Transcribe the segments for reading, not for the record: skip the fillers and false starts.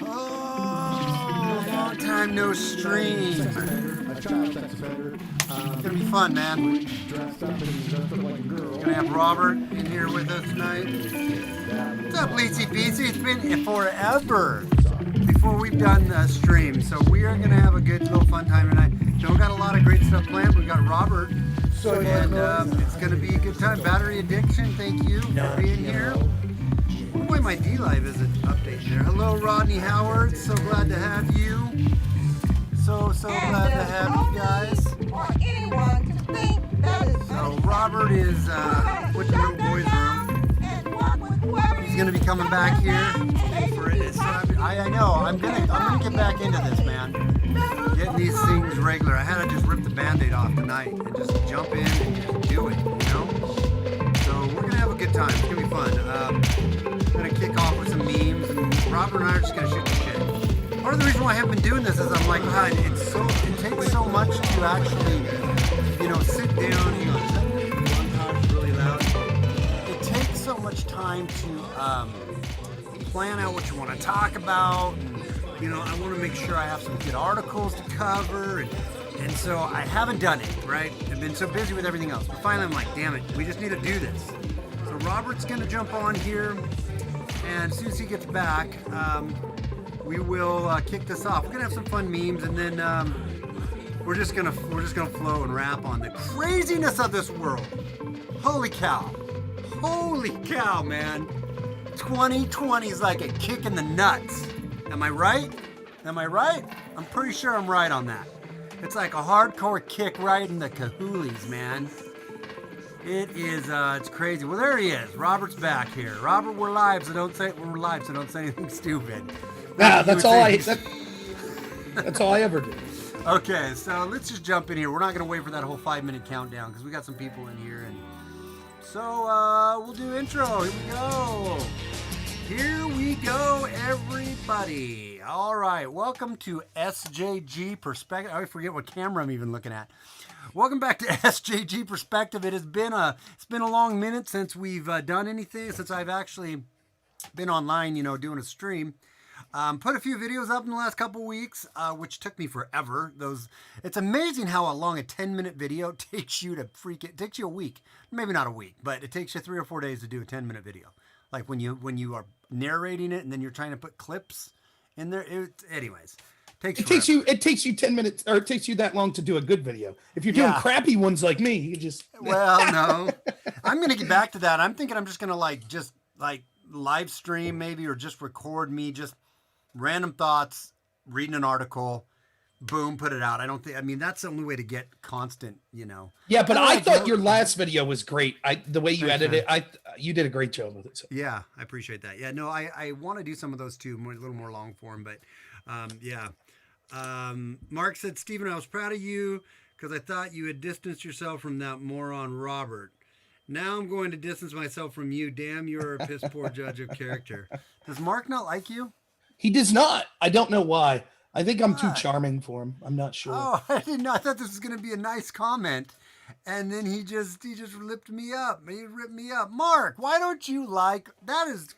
Oh, long time no stream. It's gonna be fun, man. Gonna have Robert in here with us tonight. What's up, Leecy Beatsy? It's been forever before we've done a stream, so we are gonna have a good little fun time tonight. Joe got a lot of great stuff planned. We got Robert, and it's gonna be a good time. Battery Addiction, thank you for being here. Boy, my D-Live isn't updated there. Hello, Rodney Howard. So glad to have you. So glad to have you guys. Or anyone to think that is So Robert is with the little boys' room. He's gonna be coming back here for it. So I know. I'm gonna get back into this, man. Getting these things regular. I had to just rip the Band-Aid off tonight and just jump in and just do it. You know. So we're gonna have a good time. It's gonna be fun. Gonna kick off with some memes, and Robert and I are just gonna shoot the shit. Part of the reason why I haven't been doing this is I'm like, God, it takes so much to actually, sit down. Hang on, is that montage really loud? It takes so much time to plan out what you want to talk about, and I want to make sure I have some good articles to cover, and so I haven't done it, right? I've been so busy with everything else, but finally I'm like, damn it, we just need to do this. So Robert's gonna jump on here. And as soon as he gets back, we will kick this off. We're gonna have some fun memes, and then we're just gonna flow and rap on the craziness of this world. Holy cow, man! 2020 is like a kick in the nuts. Am I right? I'm pretty sure I'm right on that. It's like a hardcore kick right in the cahoolies, man. It is, it's crazy. Well, there he is. Robert's back here. Robert, we're live, so don't say anything stupid. Nah, that's all I ever do. Okay, so let's just jump in here. We're not going to wait for that whole 5-minute countdown because we got some people in here. And so, we'll do intro. Here we go, everybody. All right, welcome to SJG Perspective. I always forget what camera I'm even looking at. Welcome back to SJG Perspective. It's been a long minute since we've done anything, since I've actually been online, doing a stream. Put a few videos up in the last couple weeks, which took me forever. It's amazing how long a 10-minute video takes you it takes you a week. Maybe not a week, but it takes you 3 or 4 days to do a 10-minute video. Like when you are narrating it and then you're trying to put clips in there. Anyways. It takes you 10 minutes, or it takes you that long to do a good video. If you're doing crappy ones like me, you just Well, no. I'm gonna get back to that. I'm thinking I'm just gonna just live stream maybe, or just record me just random thoughts, reading an article, boom, put it out. That's the only way to get constant, Yeah, but I thought your last video was great. The way you edited it, you did a great job with it. So. Yeah, I appreciate that. Yeah, no, I want to do some of those too, a little more long form, but yeah. Mark said, Stephen, I was proud of you because I thought you had distanced yourself from that moron Robert. Now I'm going to distance myself from you. Damn, you're a piss poor judge of character. Does Mark not like you? He does not. I don't know why. I think I'm too charming for him. I'm not sure. Oh, I didn't know. I thought this was going to be a nice comment. And then he just ripped me up. He ripped me up. Mark, why don't you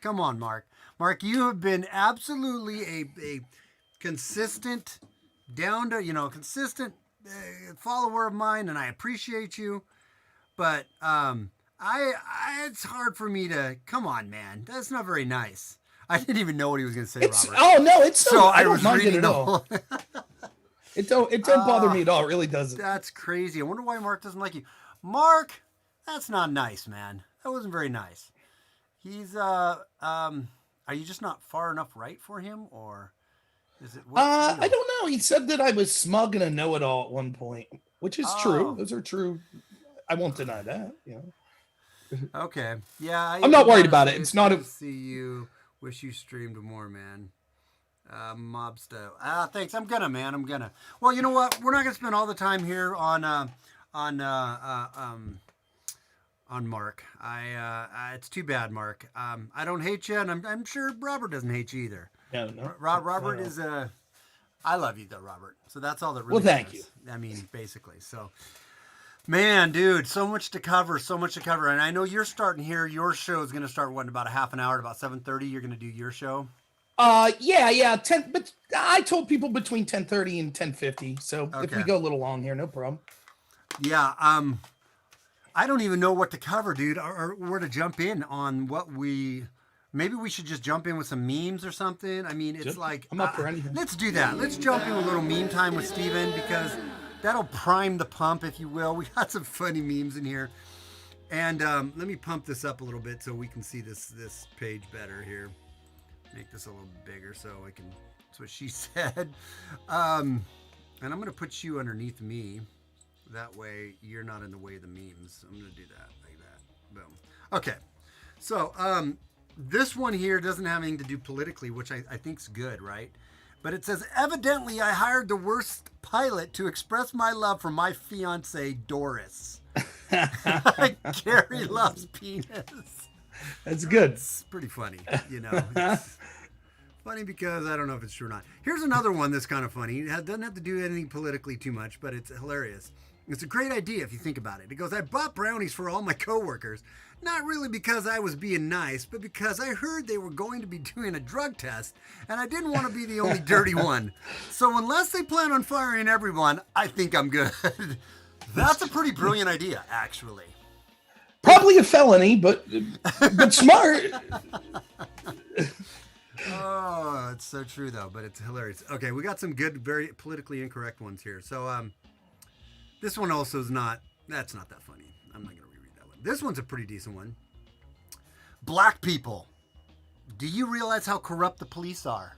come on, Mark. Mark, you have been absolutely a consistent, consistent follower of mine, and I appreciate you. But it's hard for me to. Come on, man, that's not very nice. I didn't even know what he was going to say, Robert. Oh no, it's so I don't mind reading it at all. It don't bother me at all. It really doesn't. That's crazy. I wonder why Mark doesn't like you. Mark, that's not nice, man. That wasn't very nice. He's are you just not far enough right for him, or? Is it I don't know. He said that I was smug and a know-it-all at one point, which is true. Those are true. I won't deny that. Okay. Yeah. I'm not worried about it. It's not a. See you. Wish you streamed more, man. Mobster. Thanks. I'm gonna. Well, you know what? We're not gonna spend all the time here on Mark. It's too bad, Mark. I don't hate you, and I'm sure Robert doesn't hate you either. No. Robert is I love you though, Robert. So that's all that really Well, thank matters. you. I mean, basically. So Man, dude, so much to cover, and I know you're starting here. Your show is going to start in about a half an hour, at about 7:30. You're going to do your show. Yeah, 10. But I told people between 10:30 and 10:50. So if we go a little long here, no problem. Yeah. I don't even know what to cover, dude, or where to jump in on what we. Maybe we should just jump in with some memes or something. I mean, it's like I'm up for anything. Let's do that. Let's jump in with a little meme time with Steven, because that'll prime the pump, if you will. We got some funny memes in here. And let me pump this up a little bit so we can see this page better here. Make this a little bigger so I can. That's what she said. And I'm going to put you underneath me. That way you're not in the way of the memes. I'm going to do that like that. Boom. Okay. So this one here doesn't have anything to do politically, which I think is good, right? But it says, evidently I hired the worst pilot to express my love for my fiance Doris. Gary loves penis. That's good. It's pretty funny, you know. It's funny because I don't know if it's true or not. Here's another one that's kind of funny. It doesn't have to do anything politically too much, but it's hilarious. It's a great idea if you think about it. It goes, I bought brownies for all my coworkers, not really because I was being nice, but because I heard they were going to be doing a drug test, and I didn't want to be the only dirty one. So unless they plan on firing everyone, I think I'm good. That's a pretty brilliant idea, actually. Probably a felony, but smart. Oh, it's so true, though, but it's hilarious. Okay, we got some good, very politically incorrect ones here. So, this one also is that's not that funny. I'm not going to reread that one. This one's a pretty decent one. Black people, do you realize how corrupt the police are?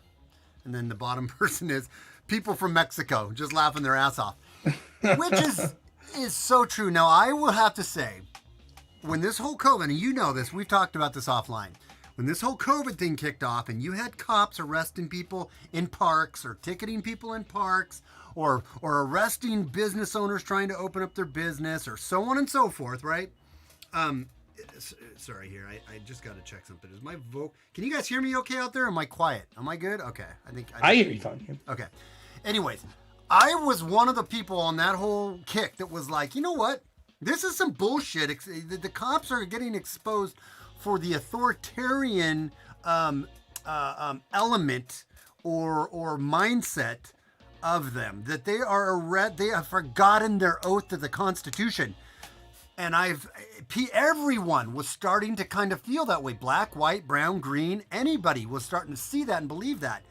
And then the bottom person is people from Mexico, just laughing their ass off. Which is so true. Now, I will have to say, when this whole COVID, and you know this, we've talked about this offline. When this whole COVID thing kicked off and you had cops arresting people in parks or ticketing people in parks or arresting business owners trying to open up their business or so on and so forth, right? Sorry here. I just got to check something. Is my vote? Can you guys hear me okay out there? Am I quiet? Am I good? Okay. I hear you fine. Okay. Anyways, I was one of the people on that whole kick that was like, you know what? This is some bullshit. The cops are getting exposed for the authoritarian element or mindset of them, that they have forgotten their oath to the Constitution. And everyone was starting to kind of feel that way. Black, white, brown, green, anybody was starting to see that and believe that.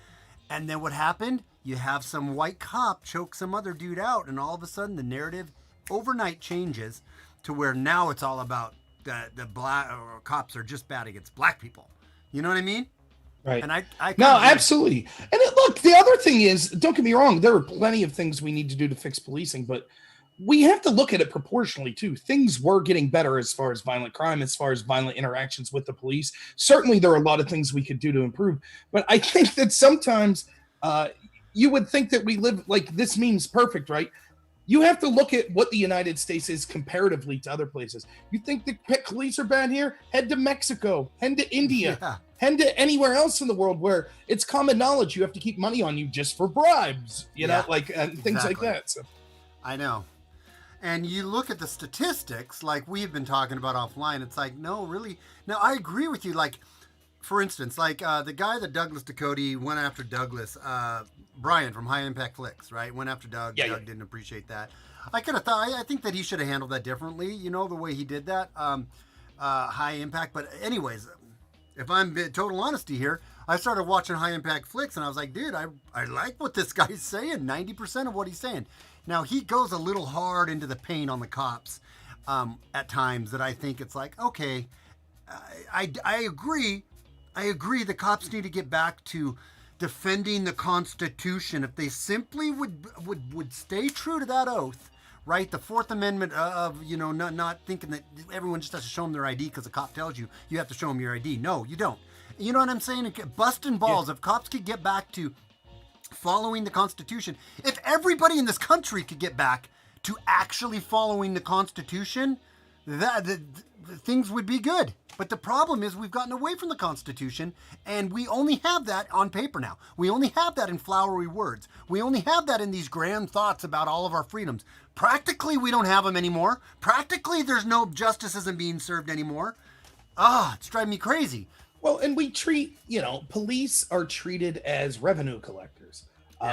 And then what happened? You have some white cop choke some other dude out, and all of a sudden the narrative overnight changes to where now it's all about the black cops are just bad against black people. You know what I mean? Right. And I absolutely. And look, the other thing is, don't get me wrong, there are plenty of things we need to do to fix policing, but we have to look at it proportionally too. Things were getting better as far as violent crime, as far as violent interactions with the police. Certainly there are a lot of things we could do to improve, but I think that sometimes you would think that we live like this meme's perfect, right? You have to look at what the United States is comparatively to other places. You think the police are bad here? Head to Mexico, head to India, head to anywhere else in the world where it's common knowledge you have to keep money on you just for bribes, you know, like things like that. So. I know. And you look at the statistics like we've been talking about offline. It's like, no, really. Now, I agree with you. Like, for instance, like the guy that Douglas Ducote went after Douglas, Brian from High Impact Flicks, right? Went after Doug. Doug didn't appreciate that. I think that he should have handled that differently, you know, the way he did that. High Impact. But anyways, if I'm total honesty here, I started watching High Impact Flicks and I was like, dude, I like what this guy's saying. 90% of what he's saying. Now, he goes a little hard into the paint on the cops at times that I think it's like, okay, I agree. I agree the cops need to get back to defending the Constitution. If they simply would stay true to that oath, right? The Fourth Amendment of, you know, not thinking that everyone just has to show them their ID because the cop tells you have to show them your ID. No, you don't. You know what I'm saying? Busting balls. Yeah. If cops could get back to following the Constitution, if everybody in this country could get back to actually following the Constitution, things would be good. But the problem is we've gotten away from the Constitution, and we only have that on paper now. We only have that in flowery words. We only have that in these grand thoughts about all of our freedoms. Practically, we don't have them anymore. Practically, there's no justice isn't being served anymore. It's driving me crazy. Well, and we treat, police are treated as revenue collectors.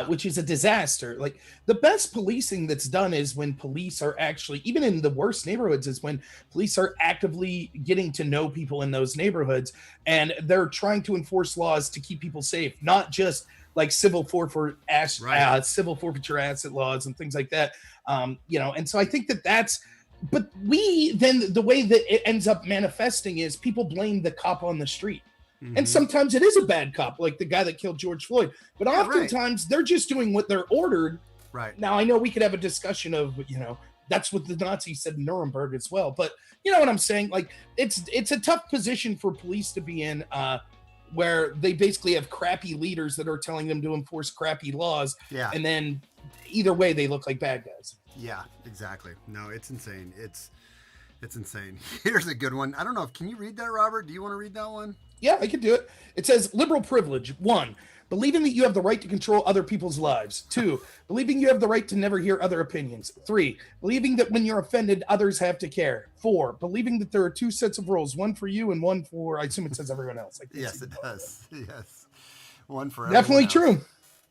Which is a disaster. Like, the best policing that's done is when police are actually, even in the worst neighborhoods, is when police are actively getting to know people in those neighborhoods, and they're trying to enforce laws to keep people safe, not just like civil forfeiture asset laws and things like that. And so I think but the way that it ends up manifesting is people blame the cop on the street. And sometimes it is a bad cop, like the guy that killed George Floyd. But oftentimes they're just doing what they're ordered. Right. Now, I know we could have a discussion of, that's what the Nazis said in Nuremberg as well. But you know what I'm saying? Like, it's a tough position for police to be in, where they basically have crappy leaders that are telling them to enforce crappy laws. Yeah. And then either way, they look like bad guys. Yeah, exactly. No, it's insane. It's insane. Here's a good one. I don't know. Can you read that, Robert? Do you want to read that one? Yeah, I can do it. It says liberal privilege. 1, believing that you have the right to control other people's lives. 2, believing you have the right to never hear other opinions. 3, believing that when you're offended, others have to care. 4, believing that there are 2 sets of rules, one for you and one for, I assume it says everyone else. Yes, it does. Yes. One for Definitely true.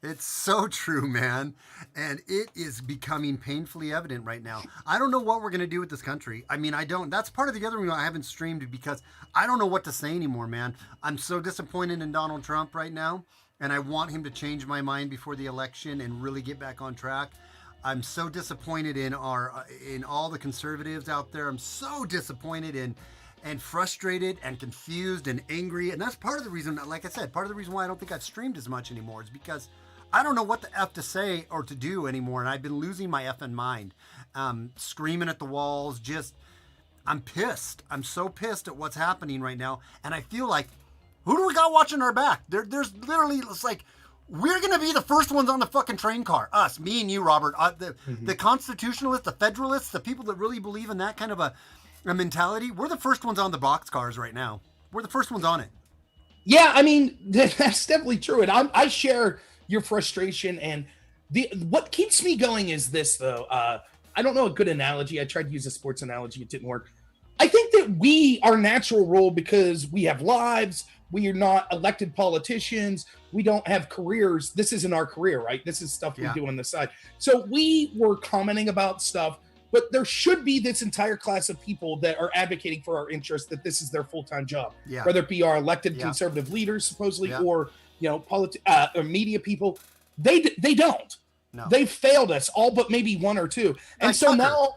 It's so true, man. And it is becoming painfully evident right now. I don't know what we're going to do with this country. I mean, that's part of the other reason I haven't streamed, because I don't know what to say anymore, man. I'm so disappointed in Donald Trump right now, and I want him to change my mind before the election and really get back on track. I'm so disappointed in all the conservatives out there. I'm so disappointed and frustrated and confused and angry. And that's part of the reason, like I said, part of the reason why I don't think I've streamed as much anymore is because I don't know what the F to say or to do anymore. And I've been losing my effing mind, screaming at the walls. I'm pissed. I'm so pissed at what's happening right now. And I feel like, who do we got watching our back? There's literally, it's like, we're going to be the first ones on the fucking train car. Us, me and you, Robert, the constitutionalists, the federalists, the people that really believe in that kind of a mentality. We're the first ones on the boxcars right now. We're the first ones on it. Yeah, I mean, that's definitely true. And I share your frustration, and what keeps me going is this, though. I don't know a good analogy. I tried to use a sports analogy. It didn't work. I think that our natural role, because we have lives, we are not elected politicians, we don't have careers. This isn't our career, right? This is stuff we do on the side. So we were commenting about stuff, but there should be this entire class of people that are advocating for our interests, that this is their full-time job, whether it be our elected conservative leaders, supposedly, or or media people. They don't. No. They failed us, all but maybe one or two. And like so Tucker. Now,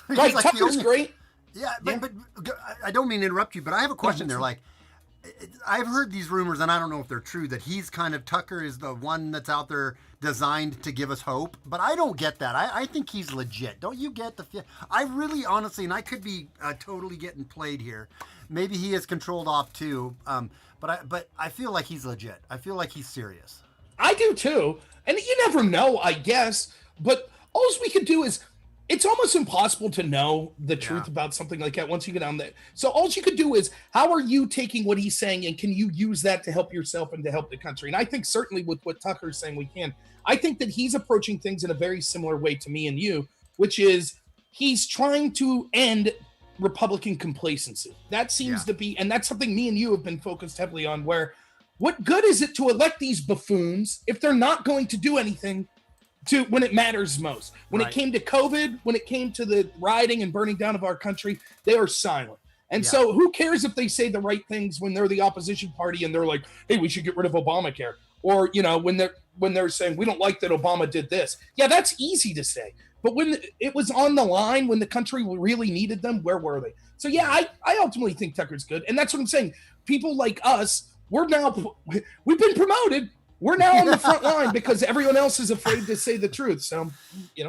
right, like Tucker's great. Yeah, but I don't mean to interrupt you, but I have a question there. Like, I've heard these rumors, and I don't know if they're true, that Tucker is the one that's out there designed to give us hope. But I don't get that. I think he's legit. Don't you get I really, honestly, and I could be totally getting played here. Maybe he is controlled off too. But I feel like he's legit. I feel like he's serious. I do too. And you never know, I guess. But all we could do is, it's almost impossible to know the truth about something like that once you get on there. So all you could do is, how are you taking what he's saying, and can you use that to help yourself and to help the country? And I think certainly with what Tucker's saying, we can. I think that he's approaching things in a very similar way to me and you, which is he's trying to end Republican complacency. That seems to be, and that's something me and you have been focused heavily on, where what good is it to elect these buffoons if they're not going to do anything when it matters most? When it came to COVID, when it came to the rioting and burning down of our country, they are silent. And so who cares if they say the right things when they're the opposition party and they're like, hey, we should get rid of Obamacare. Or, when they're saying, we don't like that Obama did this. Yeah, that's easy to say. But when it was on the line, when the country really needed them, where were they? So, I ultimately think Tucker's good. And that's what I'm saying. People like us, we've been promoted. We're now on the front line because everyone else is afraid to say the truth. So, Yeah,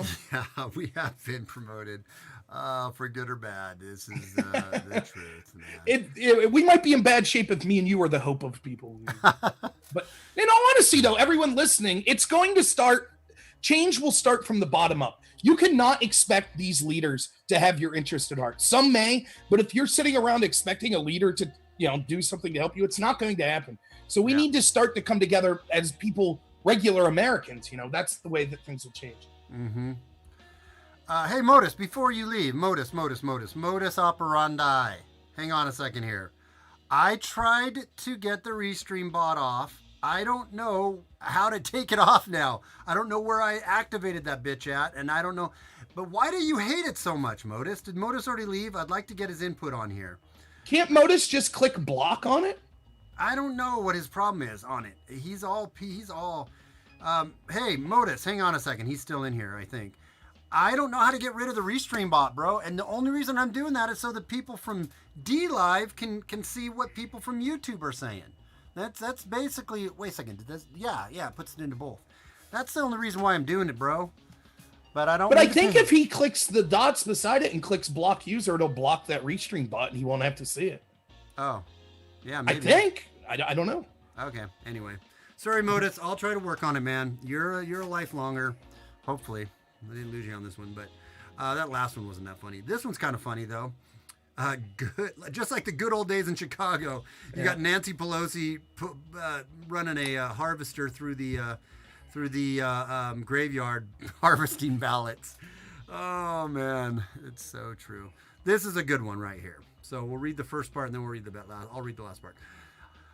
we have been promoted for good or bad. This is the truth. We might be in bad shape if me and you are the hope of people. But in all honesty, though, everyone listening, it's going to start. Change will start from the bottom up. You cannot expect these leaders to have your interest at heart. Some may, but if you're sitting around expecting a leader to, do something to help you, it's not going to happen. So we need to start to come together as people, regular Americans. That's the way that things will change. Mm-hmm. Hey, Modus, before you leave, modus operandi. Hang on a second here. I tried to get the Restream bot off. I don't know how to take it off now. I don't know where I activated that bitch at, and I don't know. But why do you hate it so much, Modus? Did Modus already leave? I'd like to get his input on here. Can't Modus just click block on it? I don't know what his problem is on it. He's all, hey, Modus, hang on a second. He's still in here, I think. I don't know how to get rid of the Restream bot, bro. And the only reason I'm doing that is so that people from DLive can see what people from YouTube are saying. That's basically, wait a second, did this, yeah, it puts it into both. That's the only reason why I'm doing it, bro. But I don't. But I think if he clicks the dots beside it and clicks block user, it'll block that Restream bot and he won't have to see it. Oh, yeah, maybe. I think. I don't know. Okay, anyway. Sorry, Modus. I'll try to work on it, man. You're a lifelonger. Hopefully. I didn't lose you on this one, but that last one wasn't that funny. This one's kind of funny, though. Good, just like the good old days in Chicago. You got Nancy Pelosi running a harvester through the graveyard harvesting ballots. Oh man, it's so true. This is a good one right here. So we'll read the first part and then we'll read the last. I'll read the last part.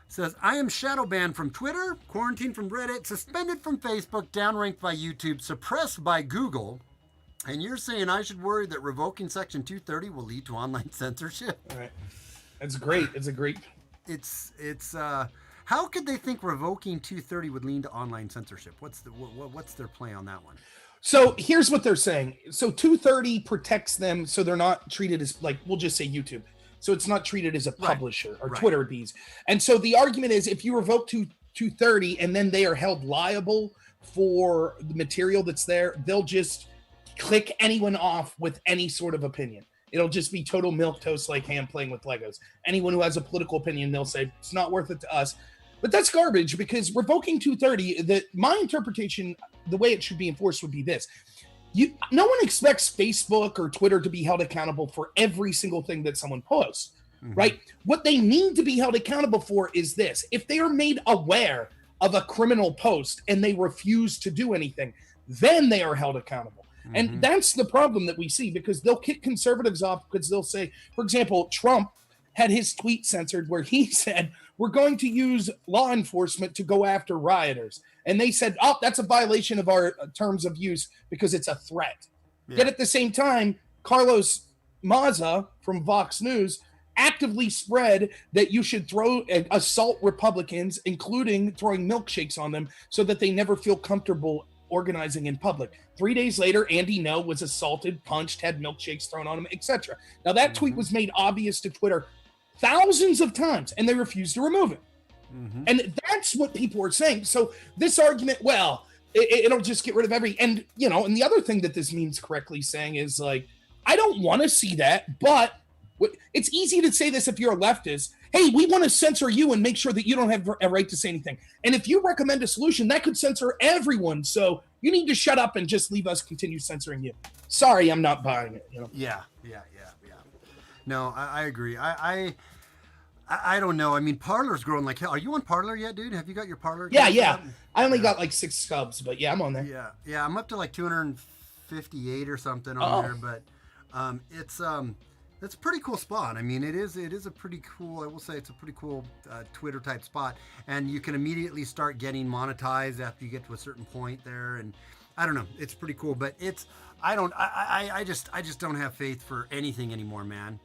It says, I am shadow banned from Twitter, quarantined from Reddit, suspended from Facebook, downranked by YouTube, suppressed by Google. And you're saying I should worry that revoking Section 230 will lead to online censorship? All right. That's great. It's a great. It's how could they think revoking 230 would lead to online censorship? What's their play on that one? So here's what they're saying. So 230 protects them so they're not treated as, like, we'll just say YouTube. So it's not treated as a publisher or Twitter bees. And so the argument is if you revoke 230 and then they are held liable for the material that's there, they'll just click anyone off with any sort of opinion. It'll just be total milquetoast, like ham playing with Legos. Anyone who has a political opinion, they'll say it's not worth it to us. But that's garbage because revoking 230, my interpretation, the way it should be enforced would be this. No one expects Facebook or Twitter to be held accountable for every single thing that someone posts, right? What they need to be held accountable for is this. If they are made aware of a criminal post and they refuse to do anything, then they are held accountable. And that's the problem that we see because they'll kick conservatives off because they'll say, for example, Trump had his tweet censored where he said, we're going to use law enforcement to go after rioters. And they said, oh, that's a violation of our terms of use because it's a threat. Yeah. Yet at the same time, Carlos Maza from Vox News actively spread that you should assault Republicans, including throwing milkshakes on them so that they never feel comfortable organizing in public. 3 days later, Andy No was assaulted, punched, had milkshakes thrown on him, etc. Now that tweet was made obvious to Twitter thousands of times and they refused to remove it. And that's what people are saying. So this argument, well, it'll just get rid of and the other thing that this means correctly saying is like, I don't want to see that, but it's easy to say this if you're a leftist. Hey, we want to censor you and make sure that you don't have a right to say anything. And if you recommend a solution, that could censor everyone. So you need to shut up and just leave us continue censoring you. Sorry, I'm not buying it. Yeah. No, I agree. I don't know. I mean, Parler's growing like hell. Are you on Parler yet, dude? Have you got your Parler? Yeah. I only got like 6 subs, but yeah, I'm on there. Yeah. I'm up to like 258 or something on there, but it's a pretty cool spot. I mean, it is a pretty cool. I will say it's a pretty cool Twitter type spot, and you can immediately start getting monetized after you get to a certain point there. And I don't know, it's pretty cool, but I just don't have faith for anything anymore, man.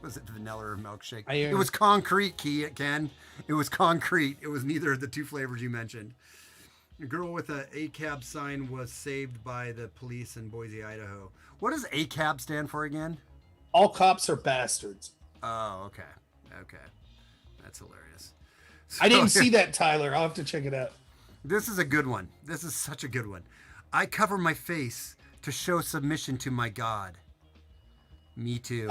Was it vanilla or milkshake? It was concrete, Ken. It was concrete. It was neither of the two flavors you mentioned. A girl with a ACAB sign was saved by the police in Boise, Idaho. What does ACAB stand for again? All cops are bastards. Oh, okay. That's hilarious. I didn't see that, Tyler. I'll have to check it out. This is a good one. This is such a good one. I cover my face to show submission to my God. Me too.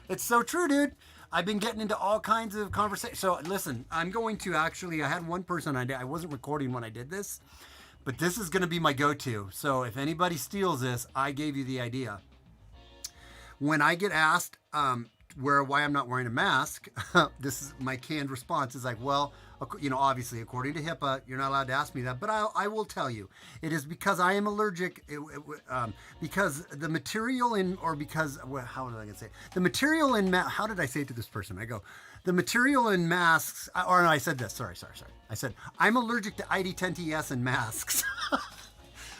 It's so true, dude. I've been getting into all kinds of conversations. So listen, I'm going to I had one person I wasn't recording when I did this, But this is going to be my go-to. So if anybody steals this, I gave you the idea. When I get asked why I'm not wearing a mask, this is my canned response is like, well, obviously, according to HIPAA, you're not allowed to ask me that, but I will tell you. It is because I am allergic, because the material how did I say it? The material in, how did I say it to this person? I go, the material in masks, or no, I said this, sorry. I said, I'm allergic to ID10TS and masks.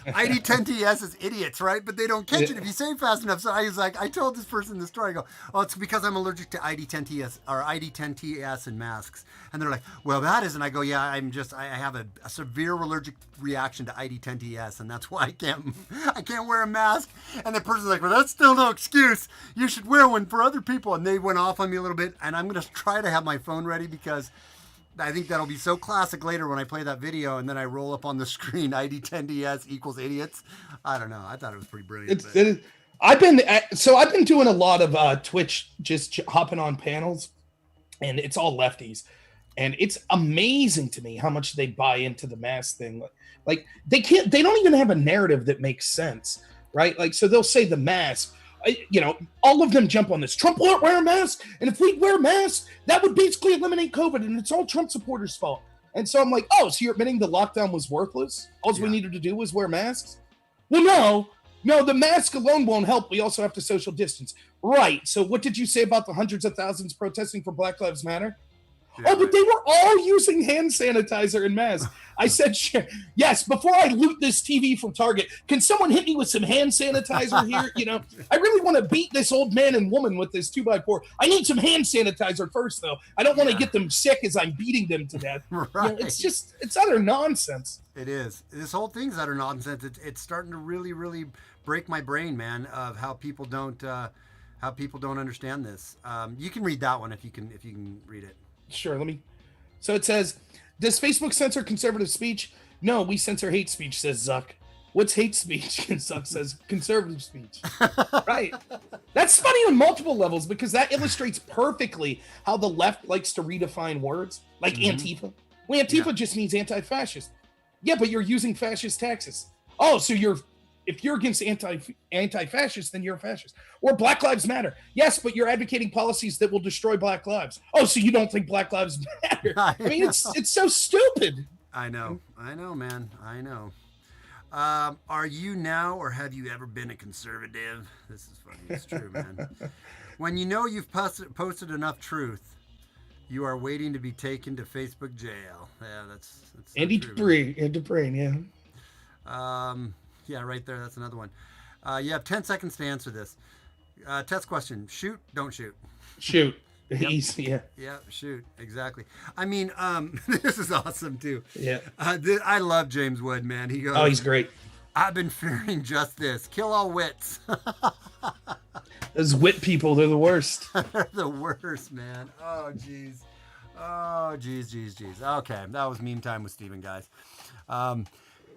ID10TS is idiots, right? But they don't catch it if you say it fast enough. So I was like, I told this person the story. I go, oh, it's because I'm allergic to ID10TS or ID10TS and masks. And they're like, well, that isn't. I go, yeah, I have a severe allergic reaction to ID10TS, and that's why I can't wear a mask. And the person's like, well, that's still no excuse. You should wear one for other people. And they went off on me a little bit. And I'm going to try to have my phone ready because I think that'll be so classic later when I play that video and then I roll up on the screen ID10DS equals idiots. I don't know. I thought it was pretty brilliant. I've been doing a lot of Twitch, just hopping on panels, and it's all lefties, and it's amazing to me how much they buy into the mask thing. Like they don't even have a narrative that makes sense, right? Like, so they'll say the mask. All of them jump on this. Trump won't wear a mask, and if we wear masks, that would basically eliminate COVID, and it's all Trump supporters' fault. And so I'm like, oh, so you're admitting the lockdown was worthless? All we needed to do was wear masks? Well, no, the mask alone won't help. We also have to social distance. Right, so what did you say about the hundreds of thousands protesting for Black Lives Matter? Yeah, but they were all using hand sanitizer and masks. I said, yes, before I loot this TV from Target, can someone hit me with some hand sanitizer here? I really want to beat this old man and woman with this 2x4. I need some hand sanitizer first, though. I don't want to get them sick as I'm beating them to death. Right. It's utter nonsense. It is. This whole thing's utter nonsense. It's starting to really, really break my brain, man, of how people don't understand this. You can read that one if you can read it. Sure, so it says, does Facebook censor conservative speech? No, we censor hate speech, says Zuck. What's hate speech? And Zuck says conservative speech. Right. That's funny on multiple levels because that illustrates perfectly how the left likes to redefine words, like Antifa. Well, Antifa just means anti-fascist. Yeah, but you're using fascist taxes. Oh, so if you're against anti-fascist, then you're a fascist. Or Black Lives Matter. Yes, but you're advocating policies that will destroy Black lives. Oh, so you don't think Black Lives matter? I mean, it's so stupid. I know, man. I know. Are you now, or have you ever been a conservative? This is funny. It's true, man. When you know you've posted enough truth, you are waiting to be taken to Facebook jail. Yeah, that's Andy Dupre, yeah. Yeah, right there. That's another one. You have 10 seconds to answer this. Test question. Shoot, don't shoot. Shoot. Easy, yeah. Yeah, shoot. Exactly. I mean, this is awesome, too. Yeah. I love James Wood, man. He goes, oh, he's great. I've been fearing just this. Kill all wits. Those wit people, they're the worst. They're the worst, man. Oh, jeez. Oh, jeez. Okay, that was meme time with Steven, guys.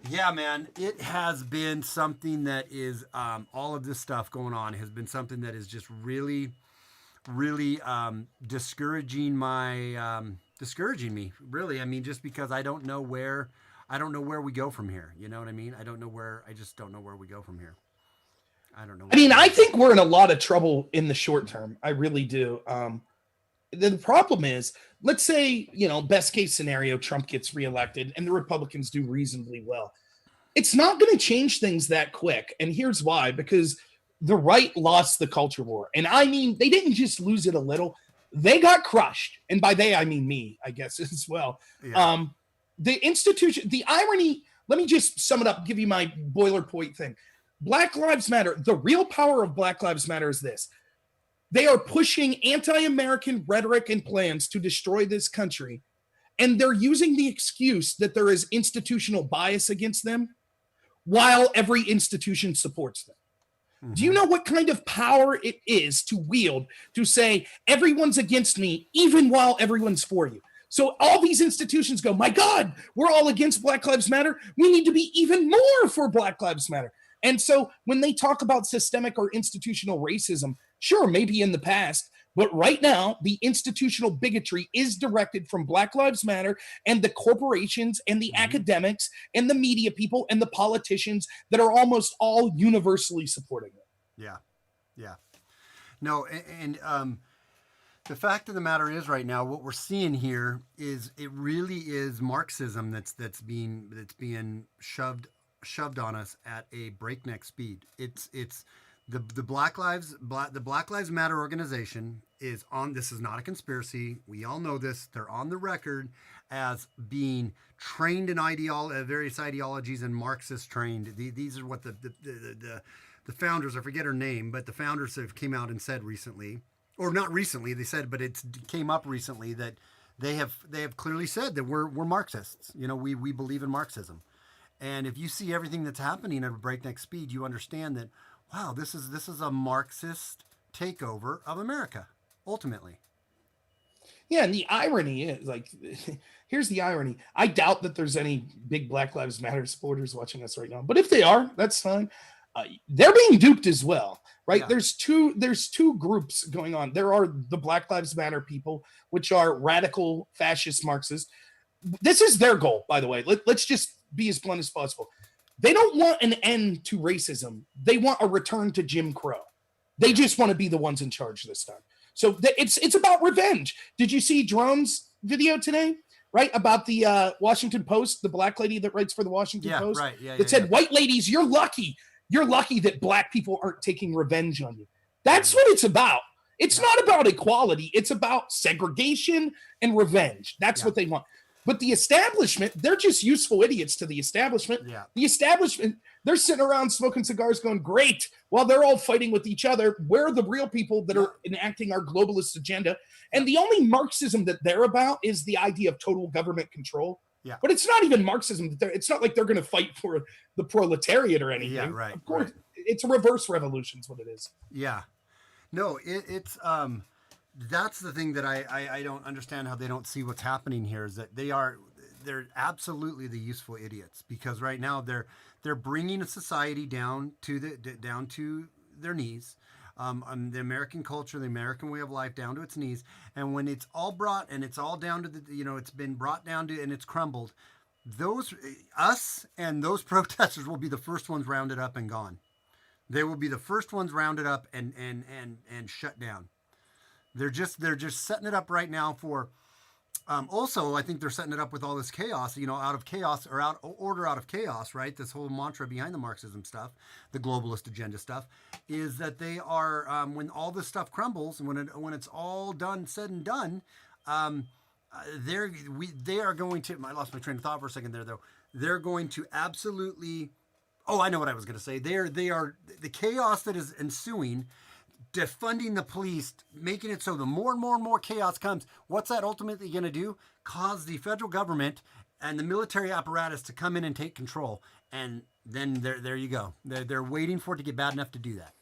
Yeah, man, it has been something that is, all of this stuff going on has been something that is just really, really discouraging me, really. I mean, just because I don't know where we go from here. You know what I mean? I just don't know where we go from here. I don't know. I mean, I think we're in a lot of trouble in the short term. I really do. The problem is, let's say, best case scenario, Trump gets reelected and the Republicans do reasonably well. It's not going to change things that quick. And here's why, because the right lost the culture war. And I mean, they didn't just lose it a little. They got crushed. And by they, I mean me, I guess, as well. Yeah. The institution, the irony, let me just sum it up, give you my boilerplate thing. Black Lives Matter, the real power of Black Lives Matter is this. They are pushing anti-American rhetoric and plans to destroy this country, and they're using the excuse that there is institutional bias against them while every institution supports them. Mm-hmm. Do you know what kind of power it is to wield to say everyone's against me even while everyone's for you? So all these institutions go, my God, we're all against Black Lives Matter. We need to be even more for Black Lives Matter. And so when they talk about systemic or institutional racism, sure, maybe in the past, But right now, the institutional bigotry is directed from Black Lives Matter and the corporations and the academics and the media people and the politicians that are almost all universally supporting it. Yeah. Yeah. No, and the fact of the matter is, right now, what we're seeing here is it really is Marxism that's being shoved on us at a breakneck speed. It's the Black Lives Matter organization is on. This is not a conspiracy. We all know this. They're on the record as being trained in various ideologies and Marxist trained. These are what the founders, I forget her name, but the founders have came out and said recently, or not recently, they said, but it came up recently that they have clearly said that we're Marxists. You know, we believe in Marxism. And if you see everything that's happening at a breakneck speed, you understand that, wow, this is a Marxist takeover of America, ultimately. Yeah, and the irony is, like, here's the irony. I doubt that there's any big Black Lives Matter supporters watching us right now, but if they are, that's fine. They're being duped as well, right? Yeah. There's two groups going on. There are the Black Lives Matter people, which are radical fascist Marxists. This is their goal, by the way. Let's just be as blunt as possible. They don't want an end to racism. They want a return to Jim Crow. They just want to be the ones in charge this time. So it's about revenge. Did you see Drone's video today? Right, about the Washington Post, the black lady that writes for the Washington Post, right. that said, "White ladies, you're lucky. You're lucky that black people aren't taking revenge on you." That's what it's about. It's not about equality. It's about segregation and revenge. That's what they want. But the establishment, they're just useful idiots to the establishment. Yeah. The establishment, they're sitting around smoking cigars going, great, while they're all fighting with each other. We're the real people that are enacting our globalist agenda. And the only Marxism that they're about is the idea of total government control. Yeah. But it's not even Marxism. It's not like they're going to fight for the proletariat or anything. Yeah, right. Of course, it's a reverse revolution is what it is. Yeah. No, it's that's the thing that I don't understand how they don't see what's happening here is that they're absolutely the useful idiots, because right now they're bringing a society down to their knees. The American culture, the American way of life down to its knees. And when it's all brought and it's all down to it's been brought down to and it's crumbled, us and those protesters will be the first ones rounded up and gone. They will be the first ones rounded up and shut down. They're just setting it up right now for. Also, I think they're setting it up with all this chaos, out of chaos or order out of chaos, right? This whole mantra behind the Marxism stuff, the globalist agenda stuff, is that they are, when all this stuff crumbles and when it's all said and done, they are going to, I lost my train of thought for a second there, though. They're going to absolutely, I know what I was going to say. They are the chaos that is ensuing, defunding the police, making it so the more and more chaos comes. What's that ultimately going to do? Cause the federal government and the military apparatus to come in and take control. And then there you go. They're waiting for it to get bad enough to do that.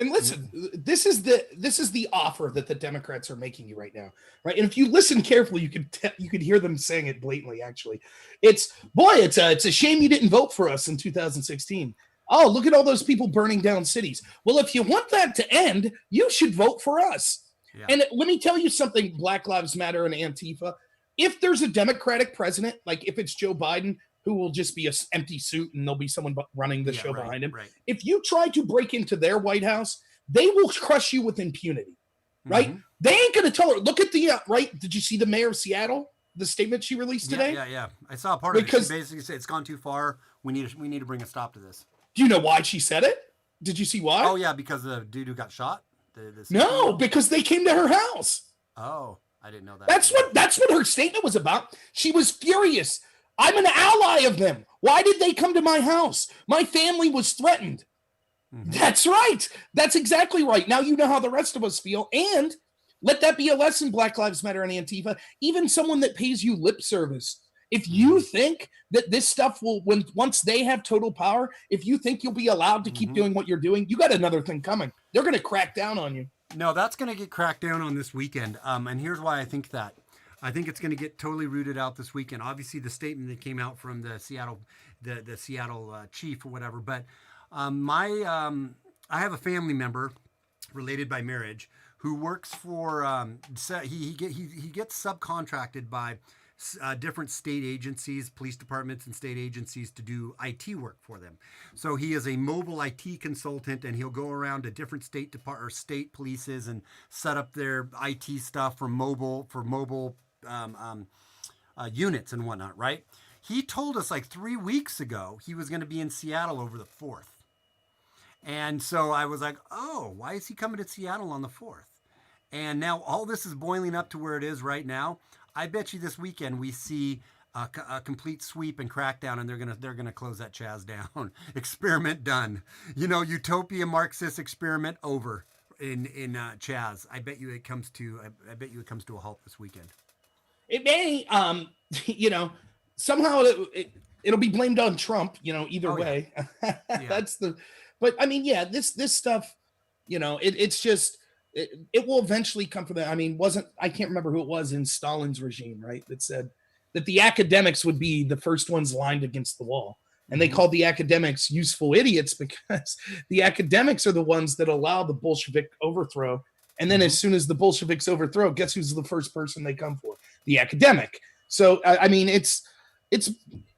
And listen, this is the offer that the Democrats are making you right now, right? And if you listen carefully, you could hear them saying it blatantly. Actually, it's a shame you didn't vote for us in 2016. Oh, look at all those people burning down cities. Well, if you want that to end, you should vote for us. Yeah. And let me tell you something, Black Lives Matter and Antifa. If there's a Democratic president, like if it's Joe Biden, who will just be an empty suit and there'll be someone running the show behind him. Right. If you try to break into their White House, they will crush you with impunity, right? Mm-hmm. They ain't going to tell her. Look at the, right? Did you see the mayor of Seattle, the statement she released today? Yeah. I saw part of it. She basically said it's gone too far. We need to bring a stop to this. Do you know why she said it? Did you see why? Oh, yeah, because the dude who got shot? No, because they came to her house. Oh, I didn't know that. That's what her statement was about. She was furious. I'm an ally of them. Why did they come to my house? My family was threatened. Mm-hmm. That's right. That's exactly right. Now you know how the rest of us feel. And let that be a lesson, Black Lives Matter and Antifa. Even someone that pays you lip service. If you think that this stuff will, once they have total power, if you think you'll be allowed to keep doing what you're doing, you got another thing coming. They're going to crack down on you. No, that's going to get cracked down on this weekend. And here's why I think that. I think it's going to get totally rooted out this weekend. Obviously, the statement that came out from the Seattle chief or whatever. But I have a family member related by marriage who works for he gets subcontracted by different state agencies, police departments and state agencies to do IT work for them. So he is a mobile IT consultant, and he'll go around to different state polices and set up their IT stuff for mobile units and whatnot. Right? He told us like 3 weeks ago he was going to be in Seattle over the 4th. And so I was like, oh, why is he coming to Seattle on the 4th? And now all this is boiling up to where it is right now. I bet you this weekend we see a complete sweep and crackdown, and they're gonna close that Chaz down. Experiment done. Utopia Marxist experiment over in Chaz. I bet you it comes to a halt this weekend. It may, somehow it'll be blamed on Trump. Either way. Yeah. That's the. But I mean, yeah, this stuff, it's just. It will eventually come from that. I mean, I can't remember who it was in Stalin's regime, right? That said that the academics would be the first ones lined against the wall. And they called the academics useful idiots because the academics are the ones that allow the Bolshevik overthrow. And then as soon as the Bolsheviks overthrow, guess who's the first person they come for? The academic. So, I mean, it's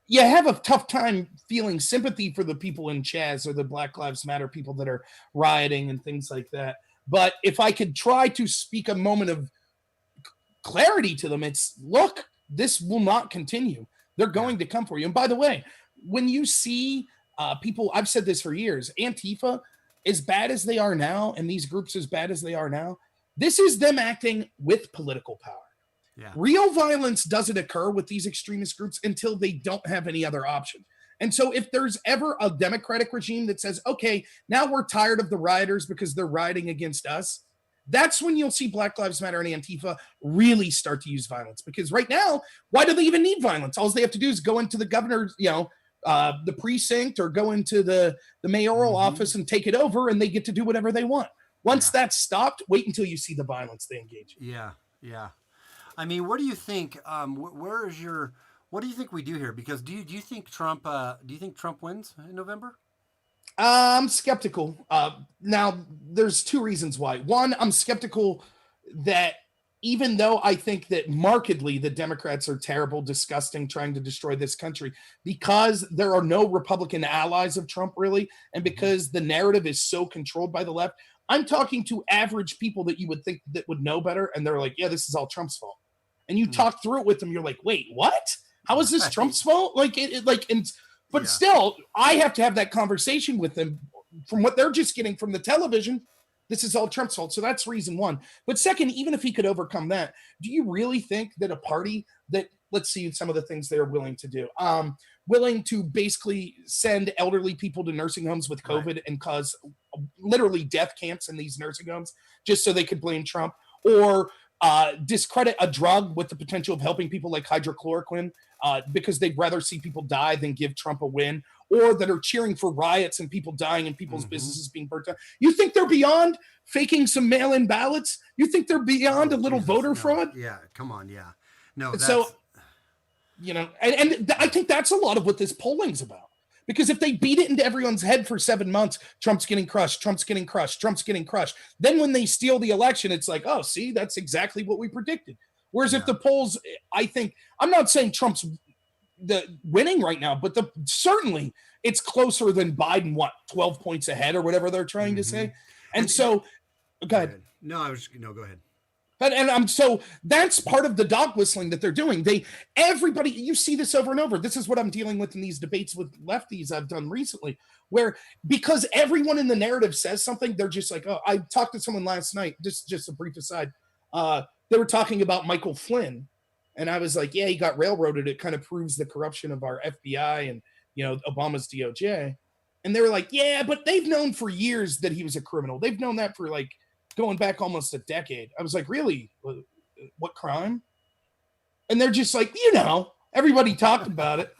you have a tough time feeling sympathy for the people in Chaz or the Black Lives Matter people that are rioting and things like that. But if I could try to speak a moment of clarity to them, it's, look, this will not continue. They're going to come for you. And by the way, when you see people, I've said this for years, Antifa, as bad as they are now, and these groups as bad as they are now, this is them acting with political power. Yeah. Real violence doesn't occur with these extremist groups until they don't have any other option. And so if there's ever a Democratic regime that says, okay, now we're tired of the rioters because they're rioting against us, that's when you'll see Black Lives Matter and Antifa really start to use violence. Because right now, why do they even need violence? All they have to do is go into the governor's, the precinct, or go into the mayoral office and take it over, and they get to do whatever they want. Once that's stopped, wait until you see the violence they engage in. Yeah. I mean, what do you think? What do you think we do here? Because do you think Trump wins in November? I'm skeptical. Now, there's two reasons why. One, I'm skeptical that even though I think that markedly the Democrats are terrible, disgusting, trying to destroy this country, because there are no Republican allies of Trump, really, and because the narrative is so controlled by the left, I'm talking to average people that you would think that would know better, and they're like, yeah, this is all Trump's fault. And you talk through it with them, you're like, wait, what? How is this Trump's fault? Still, I have to have that conversation with them from what they're just getting from the television. This is all Trump's fault. So that's reason one. But second, even if he could overcome that, do you really think that a party that, let's see some of the things they're willing to do, willing to basically send elderly people to nursing homes with COVID and cause literally death camps in these nursing homes just so they could blame Trump, or discredit a drug with the potential of helping people like hydrochloroquine because they'd rather see people die than give Trump a win, or that are cheering for riots and people dying and people's businesses being burnt down? You think they're beyond faking some mail-in ballots? You think they're beyond a little voter fraud? Yeah, come on, yeah. No, that's... So, and I think that's a lot of what this polling's about. Because if they beat it into everyone's head for 7 months, Trump's getting crushed, Trump's getting crushed, Trump's getting crushed. Then when they steal the election, it's like, oh, see, that's exactly what we predicted. Whereas if the polls, I think, I'm not saying Trump's winning right now, but certainly it's closer than Biden, 12 points ahead or whatever they're trying to say. And so, go ahead. No, go ahead. And so that's part of the dog whistling that they're doing. Everybody, you see this over and over. This is what I'm dealing with in these debates with lefties I've done recently, where because everyone in the narrative says something, they're just like, oh, I talked to someone last night, just a brief aside. They were talking about Michael Flynn. And I was like, yeah, he got railroaded. It kind of proves the corruption of our FBI and, Obama's DOJ. And they were like, yeah, but they've known for years that he was a criminal. They've known that for going back almost a decade. I was like, really? What crime? And they're just like, everybody talked about it.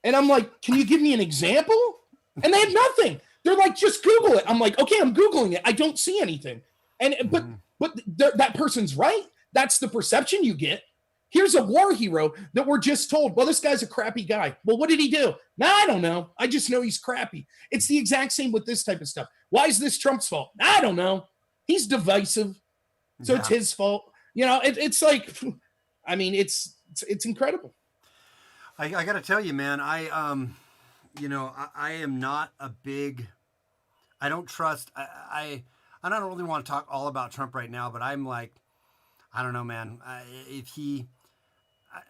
And I'm like, can you give me an example? And they had nothing. They're like, just Google it. I'm like, okay, I'm Googling it. I don't see anything. But that person's right. That's the perception you get. Here's a war hero that we're just told, well, this guy's a crappy guy. Well, what did he do? I don't know. I just know he's crappy. It's the exact same with this type of stuff. Why is this Trump's fault? I don't know. He's divisive. So it's his fault. You know, it's like, I mean, it's incredible. I got to tell you, man, I am not a big, I don't trust, I don't really want to talk all about Trump right now, but I'm like, I don't know, man.